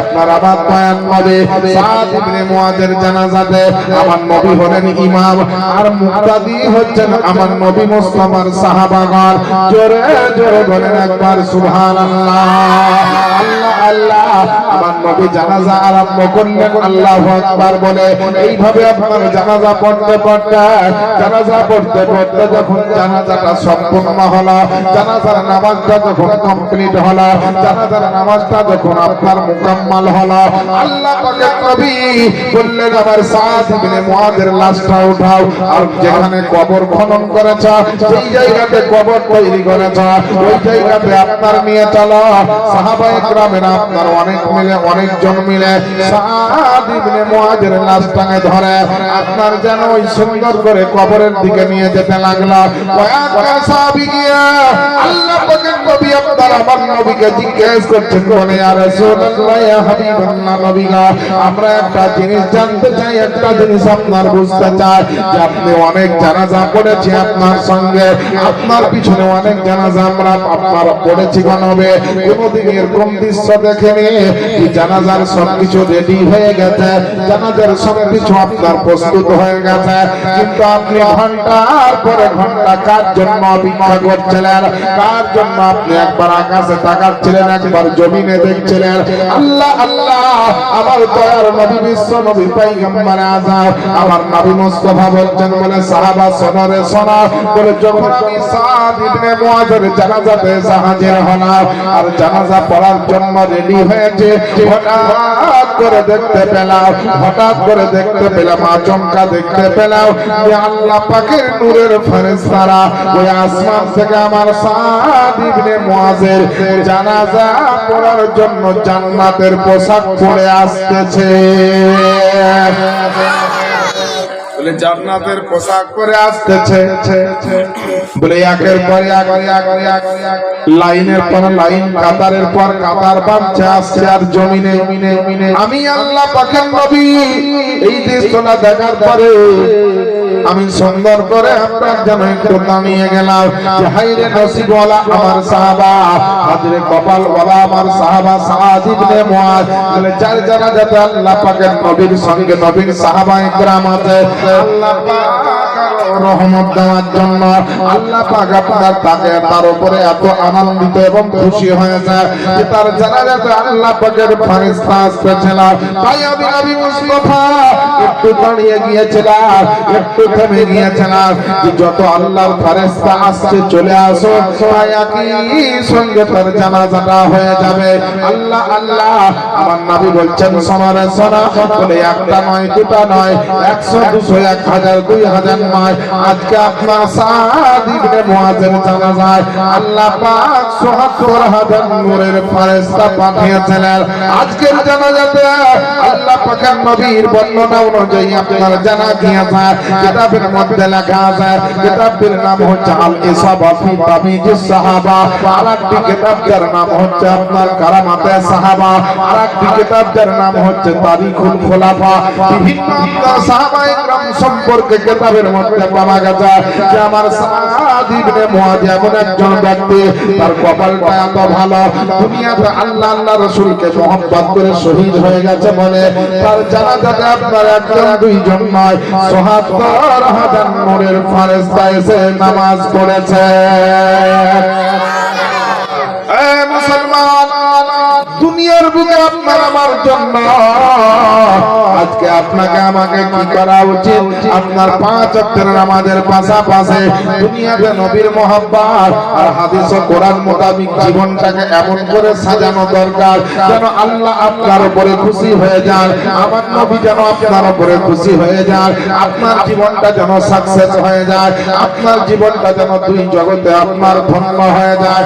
আপনার আমার দয়ার নবী সাদ ইবনে মুআযের জানাজাতে আমার নবী হলেন ইমাম, আর মুক্তাদি হচ্ছেন আমার নবী মুস্তাফার সাহাবাগণ। জোরে জোরে বলেন একবার সুবহানাল্লাহ। আল্লাহ আল্লাহ আমার নবী জানাজা আরম্ভ করলেন, আল্লাহু আকবার বলে। এইভাবে আপনার জানাজা পড়তে পড়তে যখন জানাজাটা সম্পূর্ণ হলো, জানাজার নামাজটা যখন কমপ্লিট হলো, জানাজার নামাজটা যখন আপনার মুকাম্মাল হলো, আল্লাহ পাকের নবী বললেন আমার সাদ ইবনে মুআযের লাশটা উঠাও, আর যেখানে কবর খনন করেছ সেই জায়গাতে কবর তৈরি করেছ ওই জায়গাতে আপনার নিয়ে চলো। সাহাবায়ে কেরামেরা আপনার অনেকজন মিলে সাদ ইবনে মুআযের লাশটাকে ধরে আপনার যেন ওই সুন্দর করে কবরের দিকে নিয়ে যেতে লাগলো। কয়েকটা সাহাবী গিয়ে আল্লাহ পাকের নবী আপনার আমার নবীকে জিজ্ঞেস করছেন, বলে ইয়া রাসূলুল্লাহ ইয়া হাবিবাল্লাহ নবী গো, আমরা একটা জিনিস জানতে চাই, একটা জিনিস আপনার বুঝতে চাই যে আপনি অনেক জানাজা পড়েছি আপনার সঙ্গে, আপনার পিছনে অনেক জানাজা আমরা আপনার পড়েছি গণবে, কোনদিন এরকম দৃশ্য দেখেনি জানাজার সবকিছু রেডি হয়ে গেছে, জানাজার সবকিছু আপনার প্রস্তুত হয়ে গেছে, কিন্তু আপনি ঘন্টার পরে ঘন্টা কার জন্য অপেক্ষা করছিলেন, কার জন্য আপনি একবার আকাশে তাকাচ্ছিলেন, একবার জমিনে দেখছিলেন। আল্লাহ আল্লাহ আমার দয়ার নবী বিশ্ব নবী পয়গম্বর আযম আমার নবী মুস্তাফা বলছেন, বলে সাহাবা শোনো রে শোনো, বলে যখন আমি সাদ ইবনে মুআযের জানাজাতে হাজির হলাম আর জানাজা পড়ার জন্য রেডি হয়েছে হঠাৎ করে দেখতে পেলাম আচমকা দেখতে পেলাম যে আল্লাহ পাকের নূরের ফেরেশতারা ওই আসমান থেকে আমার সাদ ইবনে মুআজের জানাজা পড়ার জন্য জান্নাতের পোশাক পরে আসতেছে। বলে জান্নাতের পোশাক পরে আসতেছে, বলে একের পর এক লাইনের পর লাইন, কাতারের পর কাতার বাঁধছে আসছে আর জমিনে। আমি আল্লাহ পাকের নবী এই দৃশ্যটা দেখার পরে আমি সুন্দর করে আপনার যেন একটু নামিয়ে গেলাম যে হাইরে নসিবওয়ালা আমার সাহাবা, হাজরে কপালওয়ালা আমার সাহাবা সাদ ইবনে মুআজ। বলে যার যারা যাতে আল্লাহ পাকের নবীর সঙ্গে নবীর সাহাবায়ে কেরাম আছে, আল্লাহ পাক রহমত দেওয়ার জন্য আল্লাহ পাক আপনার তাকে তার উপরে এত আনন্দিত এবং খুশি হয়েছে যে তার জানাজাতে আল্লাহ পাকের ফেরেশতা আসতেছিল। তাই আমি নবী মুস্তাফা একটু দাঁড়িয়ে গিয়েছিলাম, একটু থেমে গিয়েছিলাম যে যত আল্লাহর ফেরেশতা আসছে চলে আসো, তাই একই সঙ্গে তার জানাজাটা হয়ে যাবে। আল্লাহ আল্লাহ আমার নবী বলছেন শোনা শোনা, বলে একটা নয় দুটা নয় 100 200 1000 2000 নয়, আজকে আপনার সাদ ইবনে মুআজের জানাজায় আল্লাহ পাক ৭৪,০০০ নূরের ফেরেশতা পাঠিয়েছিলেন। আজকের জানাজাতে আল্লাহ পাকের নবীর বর্ণনা অনুযায়ী আপনার জানা গিয়েছে, কিতাবের মধ্যে লেখা আছে, কিতাবের নাম হচ্ছে আল ইসাবা ফি তামিজিস সাহাবা, আরেকটি কিতাবের নাম হচ্ছে আপনার কারামাতে সাহাবা, আরেকটি কিতাবের নাম হচ্ছে তারিখুল খুলাফা। বিভিন্ন সাহাবায়ে কেরাম সম্পর্কে কিতাবের মধ্যে পাওয়া গেছে যে আমার সাদ ইবনে মুআজ এমন একজন ব্যক্তি, তার কপালটা এত ভালো, দুনিয়াতে আল্লাহ আল্লাহ রাসূলকে মহব্বত করে শহীদ হয়ে গেছে বলে তার জানাজাতে আপনার একজন দুইজন নয় ৭৪,০০০ নূরের ফেরেশতা এসে নামাজ পড়েছে। মুসলমান, দুনিয়ার বুকে আপনার আমার জন্য আজকে আপনাকে আমাকে কি করা উচিত? আপনার 5 ওয়াক্তের নামাজের পাশাপাশি দুনিয়াতে নবীর মহব্বত আর হাদিস ও কোরআন মোতাবেক জীবনটাকে এমন করে সাজানো দরকার যেন আল্লাহ আপনার উপরে খুশি হয়ে যান, আমার নবী যেন আপনার উপরে খুশি হয়ে যান, আপনার জীবনটা যেন সাকসেস হয়ে যায়, আপনার জীবনটা যেন দুই জগতে আপনার ধন্য হয়ে যায়।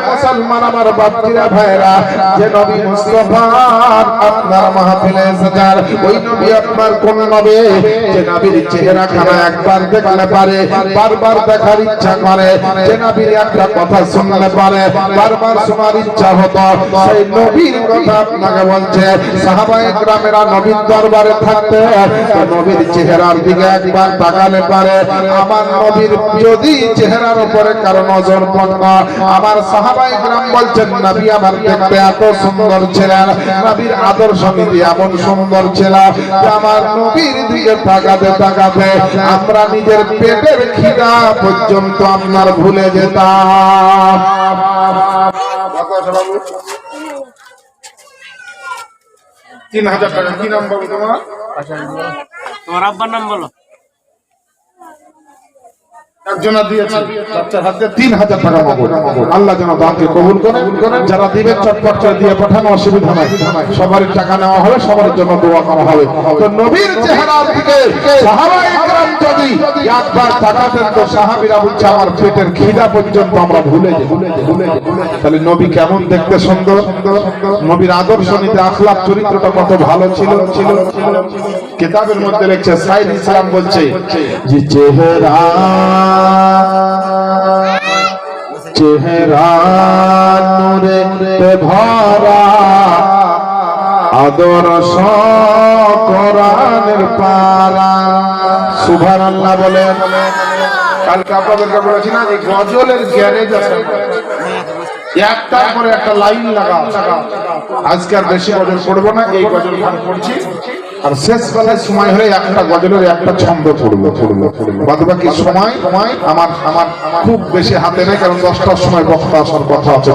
মুসলমান আমার বাপজিরা ভাইরা, যে নবী মুস্তাফা আপনার মাহফিলে এসেছেন ওই নবী আপনার কোন নবী যে নবীর চেহারা খানা একবার দেখলে পারে বারবার দেখার ইচ্ছা করে, যে নবীর একটা কথা শুনলে পারে বারবার শোনার ইচ্ছা হতো, সেই নবীর কথা আপনাকে বলছে। সাহাবায়ে কেরামেরা নবীর দরবারে থাকতে নবীর চেহারার দিকে একবার তাকালে পারে আমার নবীর যদি চেহারার উপরে কারো নজর পড়ত, আমার সাহাবায়ে কেরাম বলছেন নবী আমার দেখতে এত সুন্দর ছিলেন, নবীর আদর্শ নীতি এমন সুন্দর ছিল যে আমার নবীর দিকে তাকাতে তাকাতে আমরা নিজের পেটের খিদা পর্যন্ত আপনার ভুলে যেতাম। 3000 টাকা। কি নাম বলো তোমার? তোমার আব্বার নাম বলো। একজনা দিয়েছে বাচ্চার হাতে 3000 টাকা নগদ। আল্লাহ যেন দানকে কবুল করেন। যারা দিবেন চটপট করে দিয়ে পাঠানো, অসুবিধা নাই, সবার টাকা নেওয়া হবে, সবার জন্য দোয়া করা হবে। তো নবীর চেহারার দিকে সাহাবায়ে কেরাম যদি একবার তাকাতেন তো সাহাবীরা বলছে আমার পেটের খিদা পর্যন্ত আমরা ভুলে যাই। তাহলে নবী কেমন দেখতে সুন্দর, নবীর আদর্শ নীতি আখলাক চরিত্রটা কত ভালো ছিল। কিতাবের মধ্যে লেখছে সাইদ ইসলাম বলছে যে চেহারা নূরে ভরা আদর্শ কোরআনের পারা। সুবহানাল্লাহ বলেন। কালকে আপনাদেরকে বলেছি না যে গজলের গ্যারেজ আছে, একটার পরে একটা লাইন লাগা। আজকে আর বেশি গজল পড়বো না, এই গজল খান পড়ছি। আর শেষ বেলায় সময় হলে একটা গজলের একটা ছন্দ পড়লো বাদ বাকি সময় আমার আমার খুব বেশি হাতে নেই, কারণ 10টার সময় বক্তা আসার কথা আছে।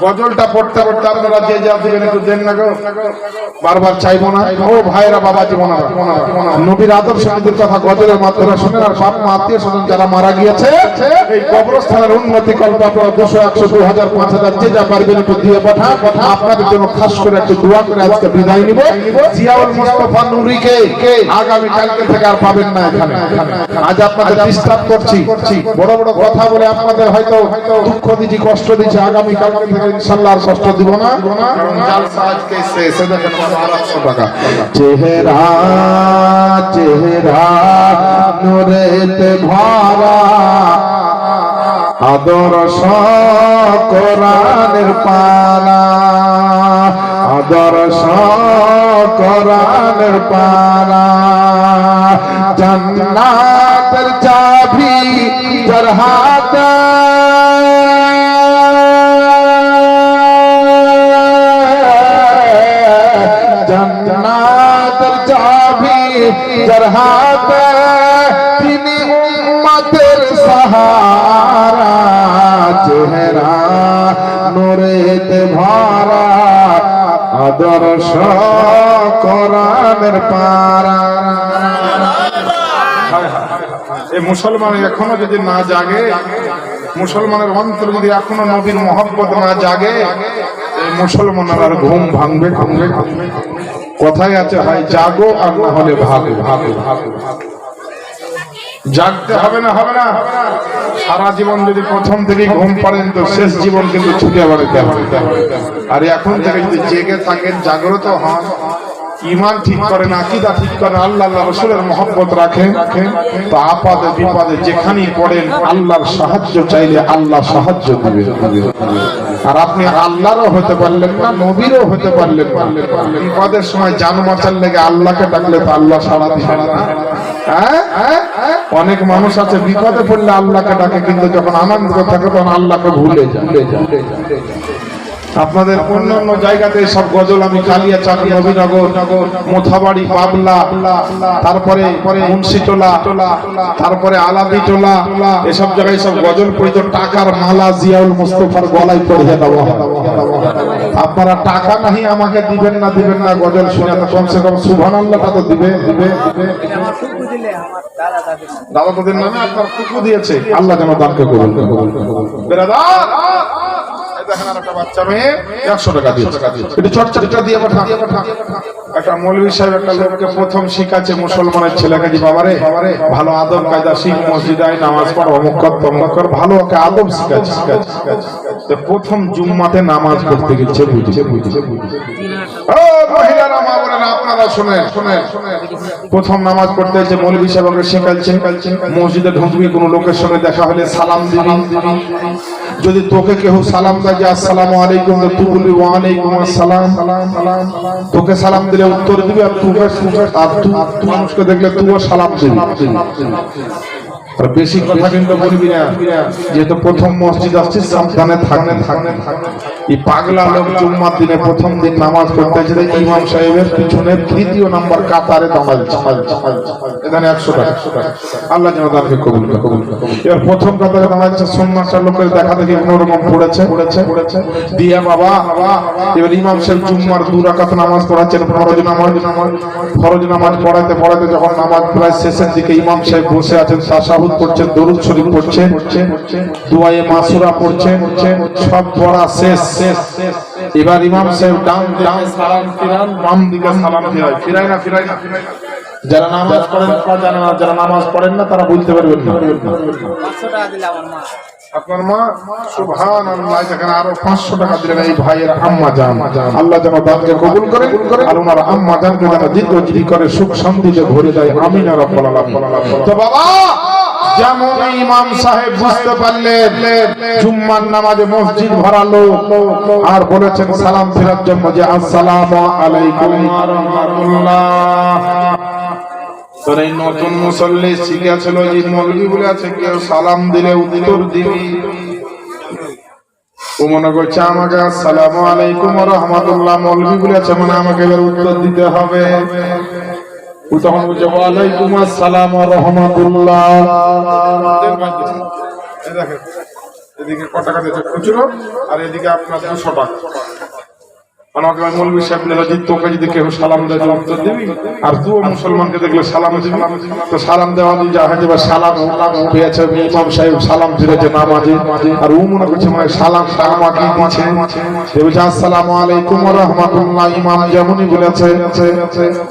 গজলটা পড়তে পড়তে আপনারা যে যা দিবেন একটু দেন না গো, বারবার চাইবো না। ও ভাইরা বাবা জীবন নবীর আদর্শ নবীর কথা গজলের মাধ্যমে শুনে, আর বাপ মা আত্মীয় স্বজন যারা মারা গিয়েছে এই কবরস্থানের উন্নতি কল্প আপনারা 200 100 2000 5000 যে যা পারবেন একটু দিয়ে পাঠা। আপনাদের জন্য খাস করে একটু দোয়া করে আজকে বিদায় নিব। জিয়াউল মুস্তাফা নূরীকে আগামী কালকে থেকে আর পাবেন না এখানে। আজ আপনাদের ডিস্টার্ব করছি, বড় বড় কথা বলে আপনাদের হয়তো দুঃখ দিচ্ছি, কষ্ট দিচ্ছি। আগামী কালকে থেকে ইনশাআল্লাহ আর কষ্ট দিব না, কারণ জালসা আজকে শেষ। দেখেন 800 টাকা। চেহারা চেহারা নূরেতে ভরা, আদর্শ কোরআনের পানা, আদর্শ কোরআনের পানা, জান্নাতের চাবি যার হাতে, জান্নাতের চাবি যার হাতে, তিনি উম্মতের সাহারা, চেহারা নূরেতে ভরা, আদর্শ কোরআনের পারা। এই মুসলমান এখনো যদি না জাগে, মুসলমানের অন্তর যদি এখনো নবীর মহব্বত না জাগে, এই মুসলমানের আর ঘুম ভাঙবে। কথাই আছে ভাই, জাগো আর না হলে ভাগো। জাগতে হবে না, হবে না। সারা জীবন যদি প্রথম থেকে ঘুম পারেন তো শেষ জীবন কিন্তু ছুটে বেড়াতে হবে। আর এখন থেকে যদি জেগে থাকেন, জাগ্রত হন, ইমান ঠিক করেন, আকীদা ঠিক করেন, আল্লাহ রাসূলের মহব্বত রাখেন, তো আপাদে বিপদে যেখানেই পড়েন আল্লাহর সাহায্য চাইলে আল্লাহ সাহায্য দিবে। আর আপনি আল্লাহরও হতে পারলেন না, নবীরও হতে পারলেন না। বিপদের সময় জান বাঁচার লেগে আল্লাহকে ডাকলে তো আল্লাহ সাড়া দিবে না। অনেক মানুষ আছে বিপদে পড়লে আল্লাহকে ডাকে, কিন্তু যখন আনন্দ থাকে তখন আল্লাহকে ভুলে যায়। আপনাদের অন্য অন্য জায়গাতে সব গজল আমি কালিয়াচক, নবীনগর, মোথাবাড়ি, পাবলা, তারপরে মুন্সিটোলা, তারপরে আলাদিটোলা, এসব জায়গায় সব গজল পড়িত টাকার মালা জিয়াউল মুস্তাফার গলায় পরিয়ে দেওয়া হয়। আপনারা টাকা নাহি আমাকে দিবেন না গজল শুনে, তো কমসে কম সুবহানাল্লাহটা তো দিবে। দাদা তোদের নামে আপনার কুকু দিয়েছে, আল্লাহ যেন দানকে কবুল করুন। বেরাদার দেখেন আর একটা বাচ্চা মেয়ে 100 টাকা দিয়েছে, একটু চটচটটা দিয়ে পাঠা। একটা মৌলভী সাহেব একটা লোককে প্রথম শিখাচ্ছে মুসলমানের ছেলেকে, যে বাবারে ভালো আদব কায়দা শিখ, মসজিদে আয়, নামাজ পড়, অমুক কর, ভালো ওকে আদব শিখাচ্ছে। প্রথম জুম্মাতে নামাজ পড়তে গেছে, বুঝছে। ও মহিলারা, মা বোনেরা, আপনারা শুনেন। প্রথম নামাজ পড়তে গেছে, মৌলভী সাহেব ওকে শিখাচ্ছে মসজিদে ঢুকবি, কোনো লোকের সঙ্গে দেখা হলে সালাম দিবি। যদি তোকে কেউ সালাম দেয় যে আসসালামু আলাইকুম, তো তুই বলবি ওয়া আলাইকুম আসসালাম। তোকে সালাম দিলে উত্তর দিবি, আর তুই মানুষকে দেখলে তুইও সালাম দিবি। আর বেশি কথা কিন্তু বলবি না, যেহেতু প্রথম মসজিদ আসছিস, সাবধানে থাকলে। এই পাগলা লোক জুম্মার দিনে প্রথম দিন নামাজ পড়তে এসে ইমাম সাহেবের পিছনে 3য় নাম্বার কাতারে দাঁড়াচ্ছে। এখানে 100 টাকা, আল্লাহ যেন তাকে কবুল করুন। এর প্রথম কাতারে দাঁড়াচ্ছে, সুন্নাতের লোকের দেখা দেখি কোনোরকম পড়েছে দিয়া বাবা। এবার ইমাম সাহেব জুম্মার 2 রাকাত নামাজ পড়াচ্ছেন, ফরজ নামাজ পড়াতে যখন নামাজ প্রায় শেষের দিকে, ইমাম সাহেব বসে আছেন, তাশাহুদ পড়ছেন, দরুদ শরীফ পড়ছেন, দুআয়ে মাসুরা পড়ছেন, সব পড়া শেষ। এবার ইমাম সাহেব ডান সালাম ফিরান, বাম দিকে সালাম ফিরায় না। যারা নামাজ পড়েন তারা জানেন, না যারা নামাজ পড়েন না তারা বুঝতে পারবেন না। 500 টাকা দিলে আমার মা, আপনার মা, সুবহানাল্লাহ। এখানে আরো 500 টাকা দিলেন এই ভাইয়ের আম্মা জান, আল্লাহ যেন দানকে কবুল করেন, আর ওনার আম্মা জানকে যেন দীর্ঘজীবী করে, সুখ শান্তিতে ভরে দেয়। আমিন ইয়া রাব্বাল আলামিন। তো বাবা, যেমন ইমাম সাহেব বুঝতে পারলেন জুম্মার নামাজে মসজিদ ভরা লোক, আর বলেছেন সালাম ফেরার জন্য যে আসসালামু আলাইকুম ওয়া রাহমাতুল্লাহ। তোর এই নতুন মুসল্লি শিখেছিল, এই মৌলভী বলে আছে কেউ সালাম দিলে উত্তর দিবি, ও মনে করছে আমাকে আসসালামু আলাইকুম ওয়া রাহমাতুল্লাহ মৌলভী বলেছে, মানে আমাকে এবার উত্তর দিতে হবে। ও তখন বলছে ওয়ালাইকুম আসসালাম ওয়া রাহমাতুল্লাহ। এই দেখেন এদিকে কত টাকা দিয়েছে খুচরো, আর এদিকে আপনার 200 টাকা। আমাকে মৌলভী সাহেব বলে, তোকে যদি কেউ সালাম দেয় উত্তর দিবি, আর তুই মুসলমানকে দেখলে সালাম দিবি, তো সালাম দেওয়া যা হয়েছে বা সালাম পেয়েছে ইমাম সাহেব সালাম দিয়েছে নামাজে, আর ও মনে করছে মানে সালামটা আমাকে দিচ্ছে। বলছে আসসালামু আলাইকুম ওয়া রাহমাতুল্লাহ, ইমাম যেমনই বলেছে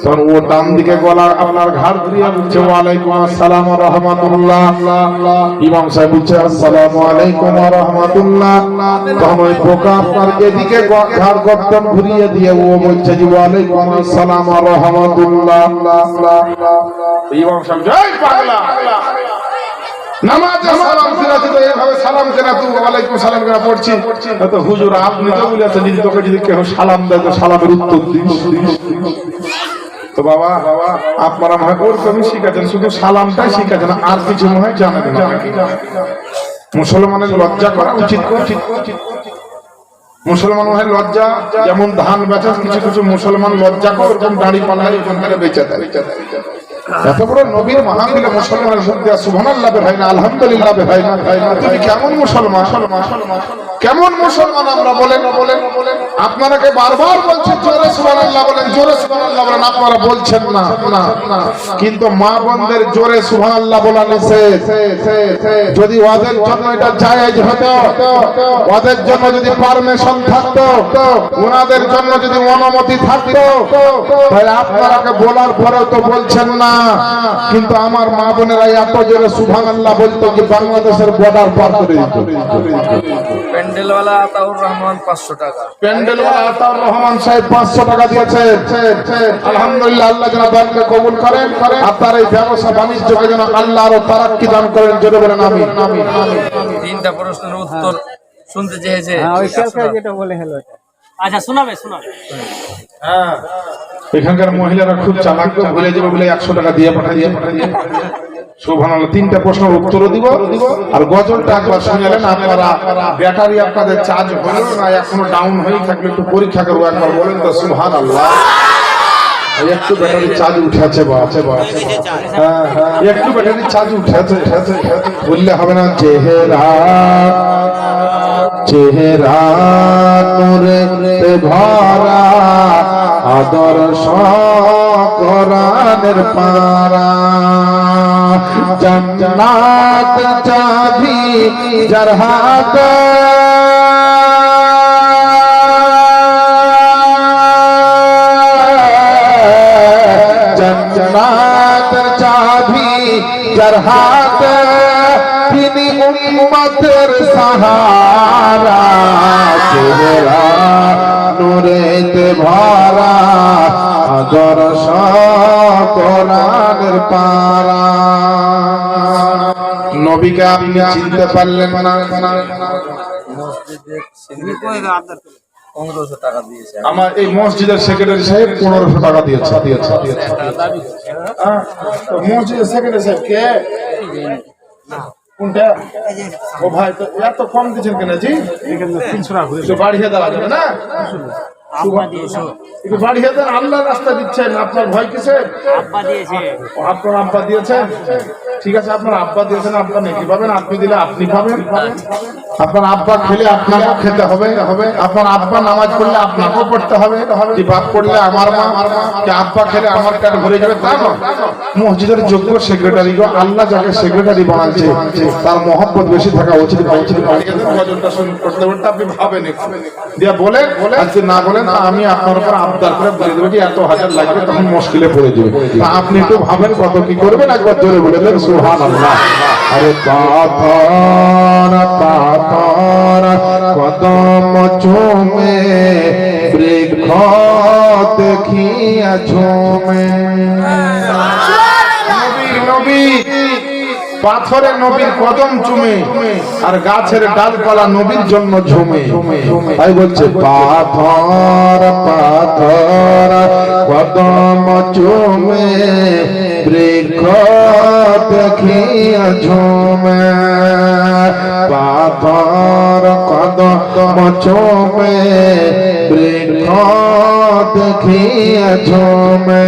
তখন ও ডান দিকে গলা আপনার ঘাড় ঘুরিয়ে বলছে ওয়ালাইকুম আসসালাম ওয়া রাহমাতুল্লাহ। ইমাম সাহেব বলছে আসসালামু আলাইকুম ওয়া রাহমাতুল্লাহ, তখন ওই বোকা আপনার এদিকে ঘাড় গর্দন ঘুরিয়ে দিয়ে ও বলছে জি ওয়ালাইকুম আসসালাম ওয়া রাহমাতুল্লাহ। ইমাম সাহেব এই পাগলা, নামাজে সালাম ফিরাতে তো এইভাবে সালাম কেন, তুই ওয়ালাইকুম সালাম কেন পড়ছিস? তো হুজুর আপনি তো বলেছেন যদি তোকে যদি কেউ সালাম দেয় তো সালামের উত্তর দিস। তো বাবা আপনারা মনে হয় ওরকমই শিখাচ্ছেন, শুধু সালামটাই শিখাচ্ছেন, আর কিছু মনে হয় জানেন না। মুসলমানের লজ্জা করা উচিত। মুসলমান হয় লজ্জা, যেমন ধান বেচা কিছু কিছু মুসলমান লজ্জা করে ওরকম দাড়ি পাল্লাই ওখান থেকে বেচে দেয়। এত বড় নবীর মাহফিলে মুসলমানের মধ্যে সুবহানাল্লাহ বের না, আলহামদুলিল্লাহ বের না। তুমি কেমন মুসলমান? কেমন মুসলমান আমরা বলেন? আপনারাকে বারবার বলছেন জোরে সুবহানাল্লাহ বলেন, জোরে সুবহানাল্লাহ বলেন, আপনারা বলছেন না। কিন্তু মা বোনদের জোরে সুবহানাল্লাহ বলা নিষেধ। যদি ওদের জন্য এটা জায়েজ হতো, ওদের জন্য যদি পারমিশন থাকতো, ওনাদের জন্য যদি অনুমতি থাকতো, তাহলে আপনারাকে বলার পরেও তো বলছেন না। কিন্তু আমার মা বোনেরা এত জোরে সুবহানাল্লাহ বলতো যে বাংলাদেশের বর্ডার পার করে দিত। প্যান্ডেলওয়ালা আতাউর রহমান 500 টাকা। প্যান্ডেলওয়ালা আতাউর রহমান সাহেব 500 টাকা দিয়েছেন। আলহামদুলিল্লাহ, আল্লাহ যেন দানকে কবুল করেন, আপনার এই ব্যবসা বাণিজ্যকে যেন আল্লাহ আরো তারাক্কি দান করেন, জোরে বলেন আমিন। তিনটা প্রশ্নের উত্তর শুনতে চেয়েছে। ওই কালকে যেটা বলে হলো আচ্ছা শোনাবে। হ্যাঁ, এখানকার মহিলারা খুব চালাক, ভুলে যাবে বলে 100 টাকা দিয়ে পাঠিয়ে সুবহানাল্লাহ। তিনটা প্রশ্নের উত্তর দিব, আর গজলটা একবার শুনলেন আপনারা। ব্যাটারি আপনাদের চার্জ হলো না এখনো ডাউন হয়ে থাকলে একটু পরীক্ষা করবো, একবার বলেন তো সুবহানাল্লাহ। একটু ব্যাটারি চার্জ উঠেছে হ্যাঁ, একটু ব্যাটারি চার্জ উঠেছে, বললে হবে না। চেহারা নূরে ভরা, আদর্শ কোরআনের পারা, জান্নাত চাবি যার হাতে, জান্নাত চাবি যার হাতে, তিনি উম্মতের সাহারা, চেহারা নূরেতে ভরা, আদর্শ কোরআনের পারা। নবীকে আপনি চিনতে পারলেন না? মসজিদের 1500 টাকা দিয়েছে। আমার এই মসজিদের সেক্রেটারি সাহেব 1500 টাকা দিয়েছে। মসজিদের সেক্রেটারি সাহেব কে? কোনটা? ও ভাই, তো এত কম দিচ্ছেন কেন জি? 300 টাকা একটু বাড়িয়ে দেওয়া যাবে না? একটু বাড়িয়ে দেন, আল্লাহর রাস্তা দিচ্ছেন, আপনার ভয় কিসে? আব্বা দিয়েছে। আপনার আব্বা দিয়েছেন, ঠিক আছে, আপনার আব্বা দিয়েছেন, আপনার নেকি পাবেন, আপনি দিলে আপনি পাবেন। আপনার আব্বা খেলে আপনাকেও খেতে হবে, আপনার আব্বা নামাজ পড়লে আপনাকেও পড়তে হবে, যে বাপ পড়লে আমার মা, যে আব্বা খেলে আমার পেট ভরে যাবে তা নয়। মসজিদের যোগ্য সেক্রেটারি গো, আল্লাহ যাকে সেক্রেটারি বানাচ্ছে তার মহব্বত বেশি থাকা উচিত। করতে বলতে আপনি ভাবেন দিয়া বলেন, আজকে না বলেন আমি আপনার উপর আবদার করে বলে দেবো যে এত হাজার লাগবে, তখন মুশকিলে পড়ে যাবে। আপনি একটু ভাবেন কত কি করবেন, একবার জোরে বলে দেন সুবহানাল্লাহ। আরে পাথর পাথর কদম চুমে, বৃক্ষ দেখিয়া ঝুমে। নবী পাথরে নবীর কদম চুমে, আর গাছের ডালপালা নবীর জন্য ঝুমে। তাই বলছে পাথর পাথর কদম চুমে, বৃক্ষ দেখিয়া ঝুমে পাথর কদম চুমে বৃক্ষ দেখিয়া ঝুমে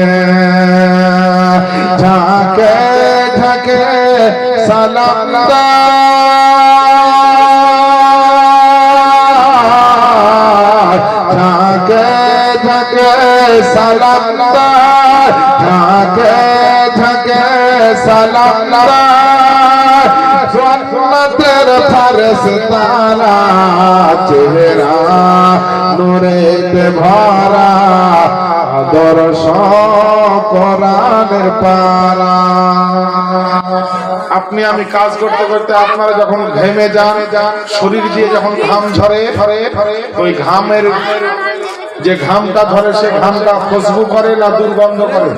ঝাঁকে ঝাঁকে সালাম ঝাঁকে ঝাঁকে সালাম ঝাঁকে ঝাঁকে সালাম জন্নতের ফেরেশতারা চেহারা নূরেতে ভরা আদর্শ কোরআনের পারা। আপনি আমি কাজ করতে করতে আপনারা যখন ঘেমে যান শরীর দিয়ে যখন ঘাম ঝরে ওই ঘামের যে ঘামটা ধরে সে ঘামটা খুশবু করে না দুর্গন্ধ করে?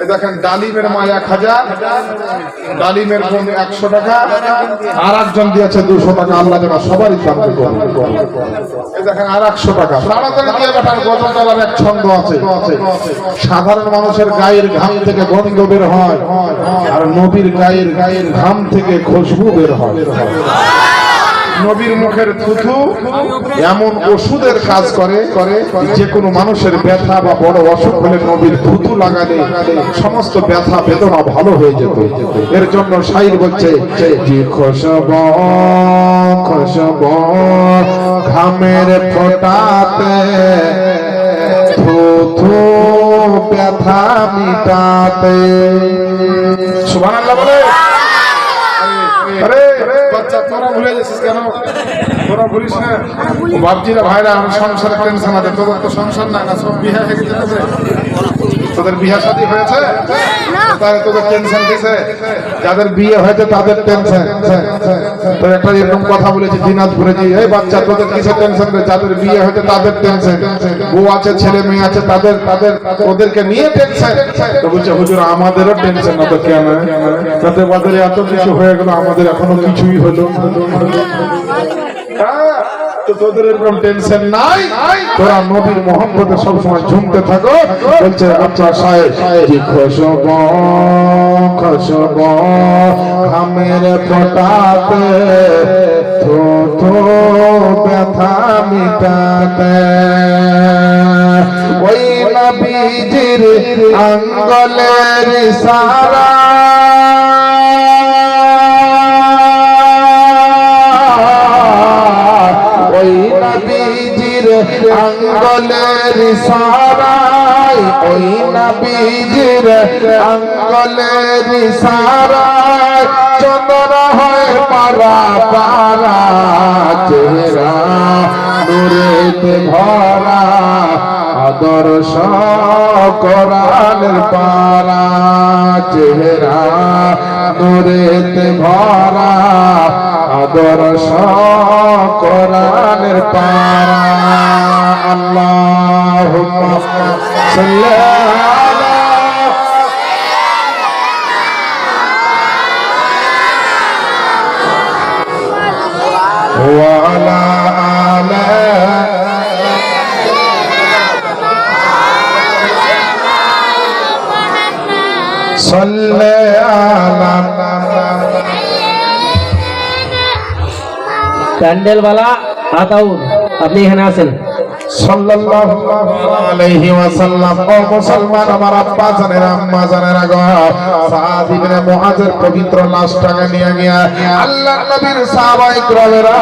এই দেখেন ডালিমের মা 1000, ডালিমের বোন 100 টাকা, আর একজন দিয়েছে 200 টাকা। আল্লাহ যেন সবারই দাম করুন। এই দেখেন আর 100 টাকা তাড়াতাড়ি দিয়ে বেটার গজল তোলার এক ছন্দ আছে। সাধারণ মানুষের গায়ের ঘাম থেকে গন্ধ বের হয়, আর নবীর গায়ের ঘাম থেকে খুশবু বের হয়। নবীর মুখের থুথু এমন ওষুধের কাজ করে যে কোনো মানুষের ব্যথা বা বড় অসুখ হলে নবীর থুথু লাগালে সমস্ত ব্যথা বেদনা ভালো হয়ে যেত। এর জন্য শাইর বলছে যে খুশবু খুশবু ঘামের ফোঁটাতে থুথু ব্যথা মিটাতে। সুবহানাল্লাহ বলে। আরে বাচ্চা তোরা ভুলে যাচ্ছিস কেন? তোরা ভুলিস না বাপজিরা ভাইরা, আমার সংসারের টেনশন আছে। তোদের তো সংসার না, সব বিয়ে হয়ে গেছে। তোদের বিয়ে শাদী হয়েছে তাহলে তোদের টেনশন কিসে? যাদের বিয়ে হয়েছে তাদের টেনশন। তো একটা এরকম কথা বলেছি দিনাজপুরে যে এই বাচ্চা তোদের কিসের টেনশন? যাদের বিয়ে হয়েছে তাদের টেনশন, বউ আছে ছেলে মেয়ে আছে তাদের ওদেরকে নিয়ে টেনশন। তো বলছে হুজুর আমাদেরও টেনশন না তো কেন? তাদের বাজারে এত কিছু হয়ে গেল, আমাদের এখনো কিছুই হলো। তো তোদের এরকম টেনশন নাই, তোরা নবীর মোহাম্মদে সবসময় ঝুমতে থাকো। বলছে আচ্ছা সাহেব খুশবু খুশবু ঘামের ফোঁটাতে থুথু ব্যথা মিটাতে ওই নবীজির আঙ্গুলের ইশারা আঙ্গুলের ইশারায় ওই নবীজির আঙ্গুলের ইশারায় চন্দ্র হয় পারা পারা চেহারা নূরেতে ভরা আদর্শ কোরআনের পারা চেহারা নূরেতে ভরা আদর্শ কোরআনের পারা। আল্লাহুম্মা সাল্লি আলা ওয়া আলা আলি সাল্লি আলা প্যান্ডেলওয়ালা আতাউর, আপনি এখানে আছেন। সাল্লাল্লাহু আলাইহি ওয়াসাল্লাম। ও মুসলমান, আমার আব্বা জানেরা আম্মা জানেরা গো, সাদ ইবনে মুআজের পবিত্র লাশটাকে নিয়ে গিয়া আল্লাহর নবীর সাহাবায়ে কেরামেরা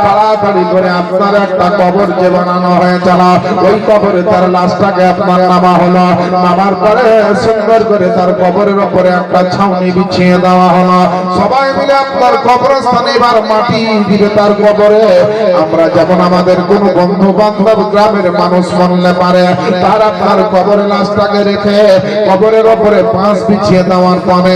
তাড়াতাড়ি করে আপনার একটা কবর যে বানানো হয়েছিল ওই কবরে তার লাশটাকে আপনার নামা হলো। নামার পরে সুন্দর করে তার কবরের উপরে একটা ছাউনি বিছিয়ে দেওয়া হলো। সবাই মিলে আপনার কবরস্থানে এবার মাটি দিবে তার কবরে। আমরা যেমন আমাদের কোন বন্ধু বান্ধব গ্রামের মানুষ মরলে পারে, তার আপনার কবরে লাশটাকে রেখে কবরের উপরে পাঁচ বিছিয়ে দেওয়ার পরে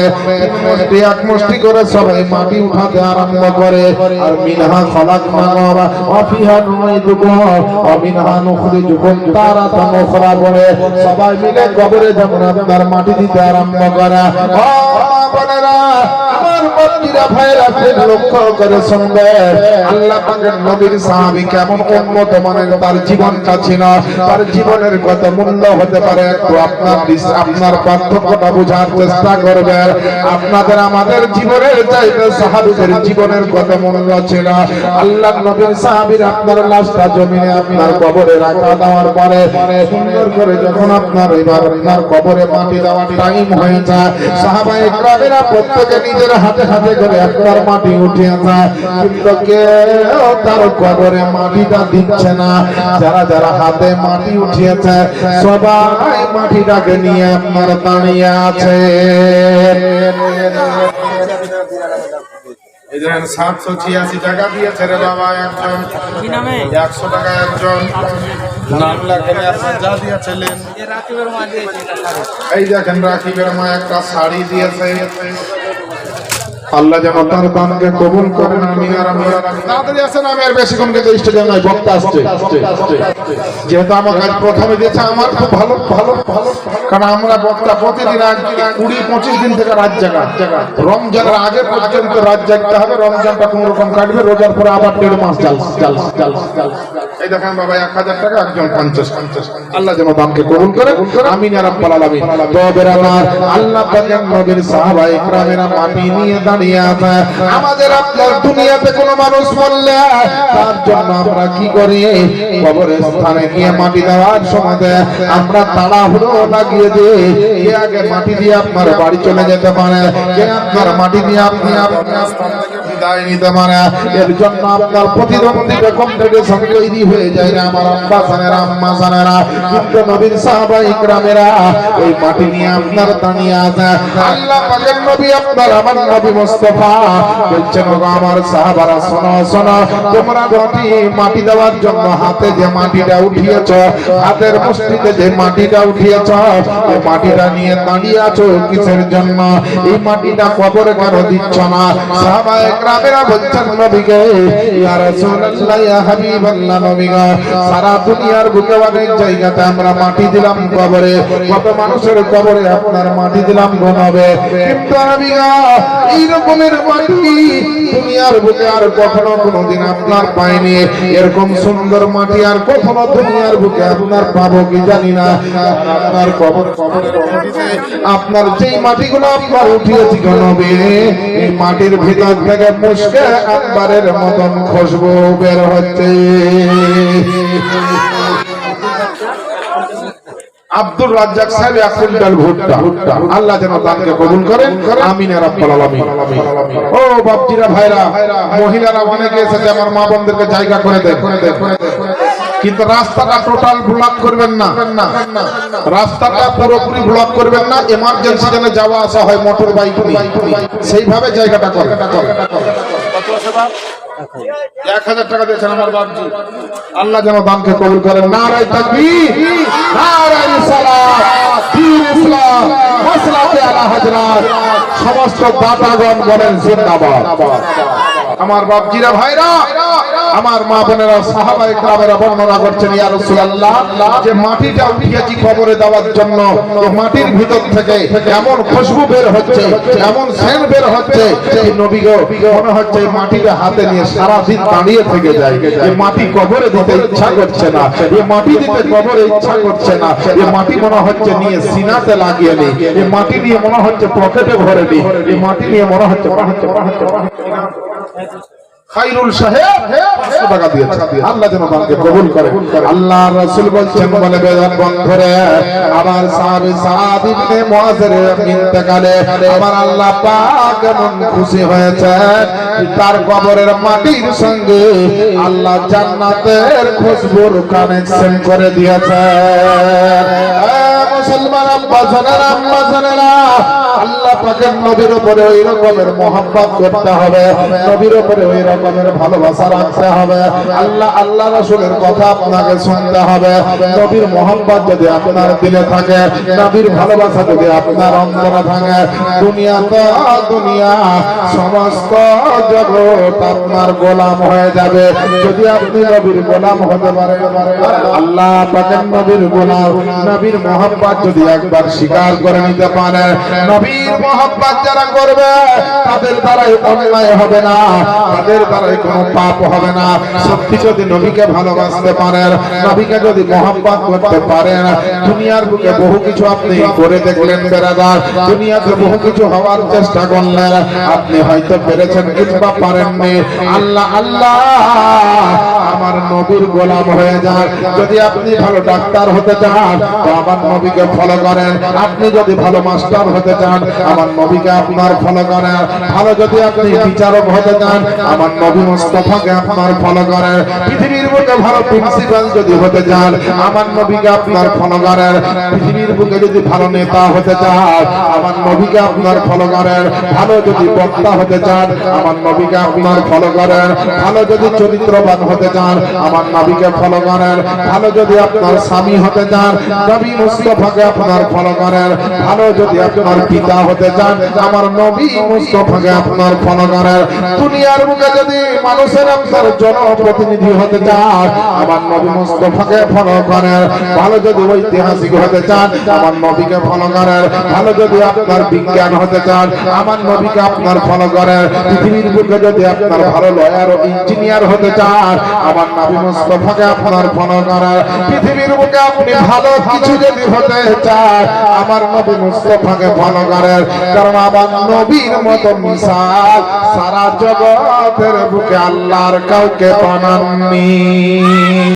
এক মুষ্টি করে সবাই মাটি উঠাতে আরম্ভ করে। আর মিনহা খলাকনাকুম ওয়া ফিহা নুঈদুকুম ওয়া মিনহা নুখরিজুকুম তারাতান উখরা বলে সবাই মিলে কবরে যেমন আপনার মাটি দিতে আরম্ভ করে। ও বোনেরা, আমার বাপজিরা ভাইরা খুব লক্ষ্য করে শুনবেন আল্লাহ পাকের নবীর সাহাবী কেমন উন্নত মানের তার জীবনটা ছিল তার জীবনের কত মূল্য হতে পারে একটু আপনার পার্থক্যটা বোঝার চেষ্টা করবেন আপনাদের আমাদের জীবনের চাইতে সাহাবীদের জীবনের কত মূল্য ছিল আল্লাহর নবীর সাহাবীর আপনার লাশটা জমিনে আপনার কবরে রাখা দেওয়ার পরে সুন্দর করে যখন আপনার কবরে মাটি দেওয়ার টাইম হয়ে যায় সাহাবায়ে কেরামেরা প্রত্যেকে নিজের হাতে হাতে করে আপনার মাটি উঠিয়ে যায় কিন্তু কেউ তার কবরে মাটিটা দিচ্ছে না যারা যারা হাতে মাটি উঠিয়েছে সবাই মাটিটাকে নিয়ে আপনার দাঁড়িয়ে আছে এই দেখেন 786 টাকা দিয়েছে রে বাবা একজন কি নামে 100 টাকা একজন নাম লেখেন আপনার যা দিয়েছিলেন রাকিবের মা দিয়েছে এটা শাড়ি। এই দেখেন রাকিবের মা একটা শাড়ি দিয়েছে আল্লাহ যেন তার দানকে কবুল করেন আমিন আর আমিন তাড়াতাড়ি আসেন আমি আর বেশিক্ষণ কিন্তু স্টেজে নাই বক্তা আসছে যেহেতু আমার কাজ প্রথমে দিয়েছে আমার খুব ভালো ভালো ভালো কারণ আমরা বক্তা প্রতিদিন 20-25 দিন থেকে রাত জাগা রমজানের আগে পর্যন্ত রাত জাগতে হবে রমজানটা কোন রকম কাটবে রোজার পরে আবার 1.5 মাস চাল এই দেখেন বাবা 1000 টাকা একজন 50 আল্লাহ যেন দানকে কবুল করে আমিন আর রাব্বুল আলামিন তবে আমার আল্লাহ পাকের নবীর সাহাবায়ে কেরামেরা মাটি নিয়ে দাঁড়িয়ে আছে আমাদের আপনার দুনিয়াতে কোনো মানুষ মরলে তার জন্য আমরা কি করি কবরের স্থানে গিয়ে মাটি দেওয়ার সময় আমরা তাড়াহুড়ো লাগিয়ে দিই কে আগে মাটি দিয়ে আপনার বাড়ি চলে যেতে পারে কে আপনার মাটি দিয়ে আপনি আপনার স্থান থেকে বিদায় নিতে পারে এর জন্য আপনার প্রতিদ্বন্দ্বী কম্পিটিশন তৈরি হয়ে যায় না আমার আব্বা জানেরা আম্মা জানেরা কিন্তু নবীর সাহাবায়ে কেরামেরা ওই মাটি নিয়ে আপনার দাঁড়িয়ে আছে আল্লাহ পাকের নবী আপনার আমার নবী মুস্তাফা বলছেন গো আমার সাহাবারা শোনো শোনো তোমরা মাটি দেওয়ার জন্য হাতে যে মাটিটা উঠিয়েছো হাতের মুষ্টিতে যে মাটিটা উঠিয়েছো এই মাটিটা নিয়ে দাঁড়িয়ে আছো কিসের জন্য এই মাটিটা কবরে কেন দিচ্ছ না সাহাবায়ে কেরামেরা বলছেন নবীকে ইয়া রাসূলুল্লাহ ইয়া হাবিবাল্লাহ নবী গো সারা দুনিয়ার বুকে অনেক জায়গাতে আমরা মাটি দিলাম কবরে কত মানুষের কবরে আপনার মাটি দিলাম গো নবী কিন্তু নবী গো এই রকমের মাটি দুনিয়ার বুকে আর কখনো কোনোদিন আপনার পাইনি এরকম সুন্দর মাটি আর কখনো দুনিয়ার বুকে আপনার পাবো কি জানি না আপনার কবরের মাটিতে আপনার যেই মাটিগুলো আপনার উঠিয়েছি গো নবী এই মাটির ভিতর থেকে মুশকে আম্বারের মতন খুশবু বের হচ্ছে আব্দুর রাজ্জাক সাহেব 1 কুইন্টাল ভুট্টা আল্লাহ যেন দানকে কবুল করেন আমিন ইয়া রাব্বাল আলামিন ও বাপজিরা ভাইরা মহিলারা অনেকে এসেছে আমার মা বোনদেরকে জায়গা করে দেন কিন্তু রাস্তাটা টোটাল ব্লক করবেন না রাস্তাটা পুরোপুরি ব্লক করবেন না এমার্জেন্সি জন্য যাওয়া আসা হয় মোটর বাইক নিয়ে সেইভাবে জায়গাটা করেন কত আছে বাপ 1000 টাকা দিয়েছেন আমার বাপজি আল্লাহ যেন দানকে কবুল করেন নারায়ে তাকবীর নারায়ে রিসালাত দ্বীন ইসলাম মাসলাকে আলা হযরত সমস্ত দাতাগণ বলেন জিন্দাবাদ আমার বাপজিরা ভাইরা আমার মা বোনেরা সাহাবায়ে কেরামেরা বর্ণনা করছেন ইয়া রাসূলুল্লাহ যে মাটিটা উঠিয়েছি কবরে দেওয়ার জন্য এই মাটির ভিতর থেকে এমন খুশবু বের হচ্ছে এমন সেন্ট বের হচ্ছে এই নবী গো মনে হচ্ছে এই মাটিটা হাতে নিয়ে সারা দিন দাঁড়িয়ে থেকে যায় এই মাটি কবরে দিতে ইচ্ছা করছে না এই মাটি দিতে কবরে ইচ্ছা করছে না এই মাটি মনে হচ্ছে নিয়ে সিনাতে লাগিয়ে নেই এই মাটি নিয়ে মনে হচ্ছে পকেটে ভরে নেই এই মাটি নিয়ে মনে হচ্ছে খায়রুল সাহেব 500 টাকা দিয়েছে আল্লাহ যেন তাকে কবুল করে আল্লাহর রাসূল বলেন বলে বেদান বন্ধরে আবার সাহাবী সাদ ইবনে মুআযের ইন্তেকালে আমার আল্লাহ পাক এমন খুশি হয়েছে তার কবরের মাটির সঙ্গে আল্লাহ জান্নাতের খুশবুর কানেকশন করে দিয়েছে মুসলমান আব্বা জানেরা আল্লাহ পাকের নবীর উপরে ওই রকমের মহব্বত করতে হবে নবীর উপরে ওই রকমের ভালোবাসা রাখতে হবে আল্লাহ রাসূলের কথা আপনাকে শুনতে হবে নবীর মহব্বত যদি আপনার দিলে থাকে নবীর ভালোবাসা যদি আপনার অন্তরে থাকে দুনিয়া সমস্ত জগৎ আপনার গোলাম হয়ে যাবে যদি আপনি নবীর গোলাম হতে পারেন আল্লাহ পাকের নবীর গোলাম নবীর মহব্বত যদি একবার স্বীকার করে নিতে পারেন নবীর মহব্বত যারা করবে তাদের দ্বারাই অন্যায় হবে না, তাদের দ্বারাই কোনো পাপ হবে না। সত্যি যদি নবীকে ভালোবাসতে পারেন, নবীকে যদি মহব্বত করতে পারেন, দুনিয়ার বুকে বহু কিছু আপনি করে দেখলেন বেরাদার, দুনিয়াতে বহু কিছু হওয়ার চেষ্টা করলেন, আপনি হয়তো পেরেছেন কিংবা পারেননি। আল্লাহ আল্লাহ আমার নবীর গোলাম হয়ে যান। যদি আপনি ভালো ডাক্তার হতে চান তো আমার নবীকে ফলো করেন, আপনি যদি ভালো মাস্টার হতে চান আমার নবীকে আপনার ফলো করেন, ভালো যদি আপনি বিচারক হতে চান আমার নবী মুস্তাফাকে আপনার ফলো করেন, পৃথিবীর বুকে ভালো প্রিন্সিপাল যদি হতে চান আমার নবীকে আপনার ফলো করেন, পৃথিবীর বুকে যদি ভালো নেতা হতে চান আমার নবীকে আপনার ফলো করেন, ভালো যদি বক্তা হতে চান আমার নবীকে আপনার ফলো করেন, ভালো যদি চরিত্রবান হতে চান আমার নবীকে ফলো করেন, ভালো যদি আপনার স্বামী হতে চান নবী মুস্তাফাকে আপনার ফলো করেন, ভালো যদি আপনার পিতা হতে চান আমার নবী মুস্তাফাকে আপনার ফলো করেন, দুনিয়ার বুকে যদি মানুষের আপনার জনপ্রতিনিধি হতে চান আমার নবী মুস্তাফাকে ফলো করেন, ভালো যদি ঐতিহাসিক হতে চান আমার নবীকে ফলো করেন, ভালো যদি আপনার বিজ্ঞান হতে চান আমার নবীকে আপনার ফলো করেন, পৃথিবীর বুকে যদি আপনার ভালো লয়ার ও ইঞ্জিনিয়ার হতে চান আমার নবী মুস্তাফাকে আপনার ফলো করেন, পৃথিবীর বুকে আপনি ভালো কিছু যদি হতে চান আমার নবী মুস্তাফাকে ফলো করেন, কারণ আমার নবীর মতো মিসাল সারা জগতের বুকে আল্লাহর কাউকে বানাননি।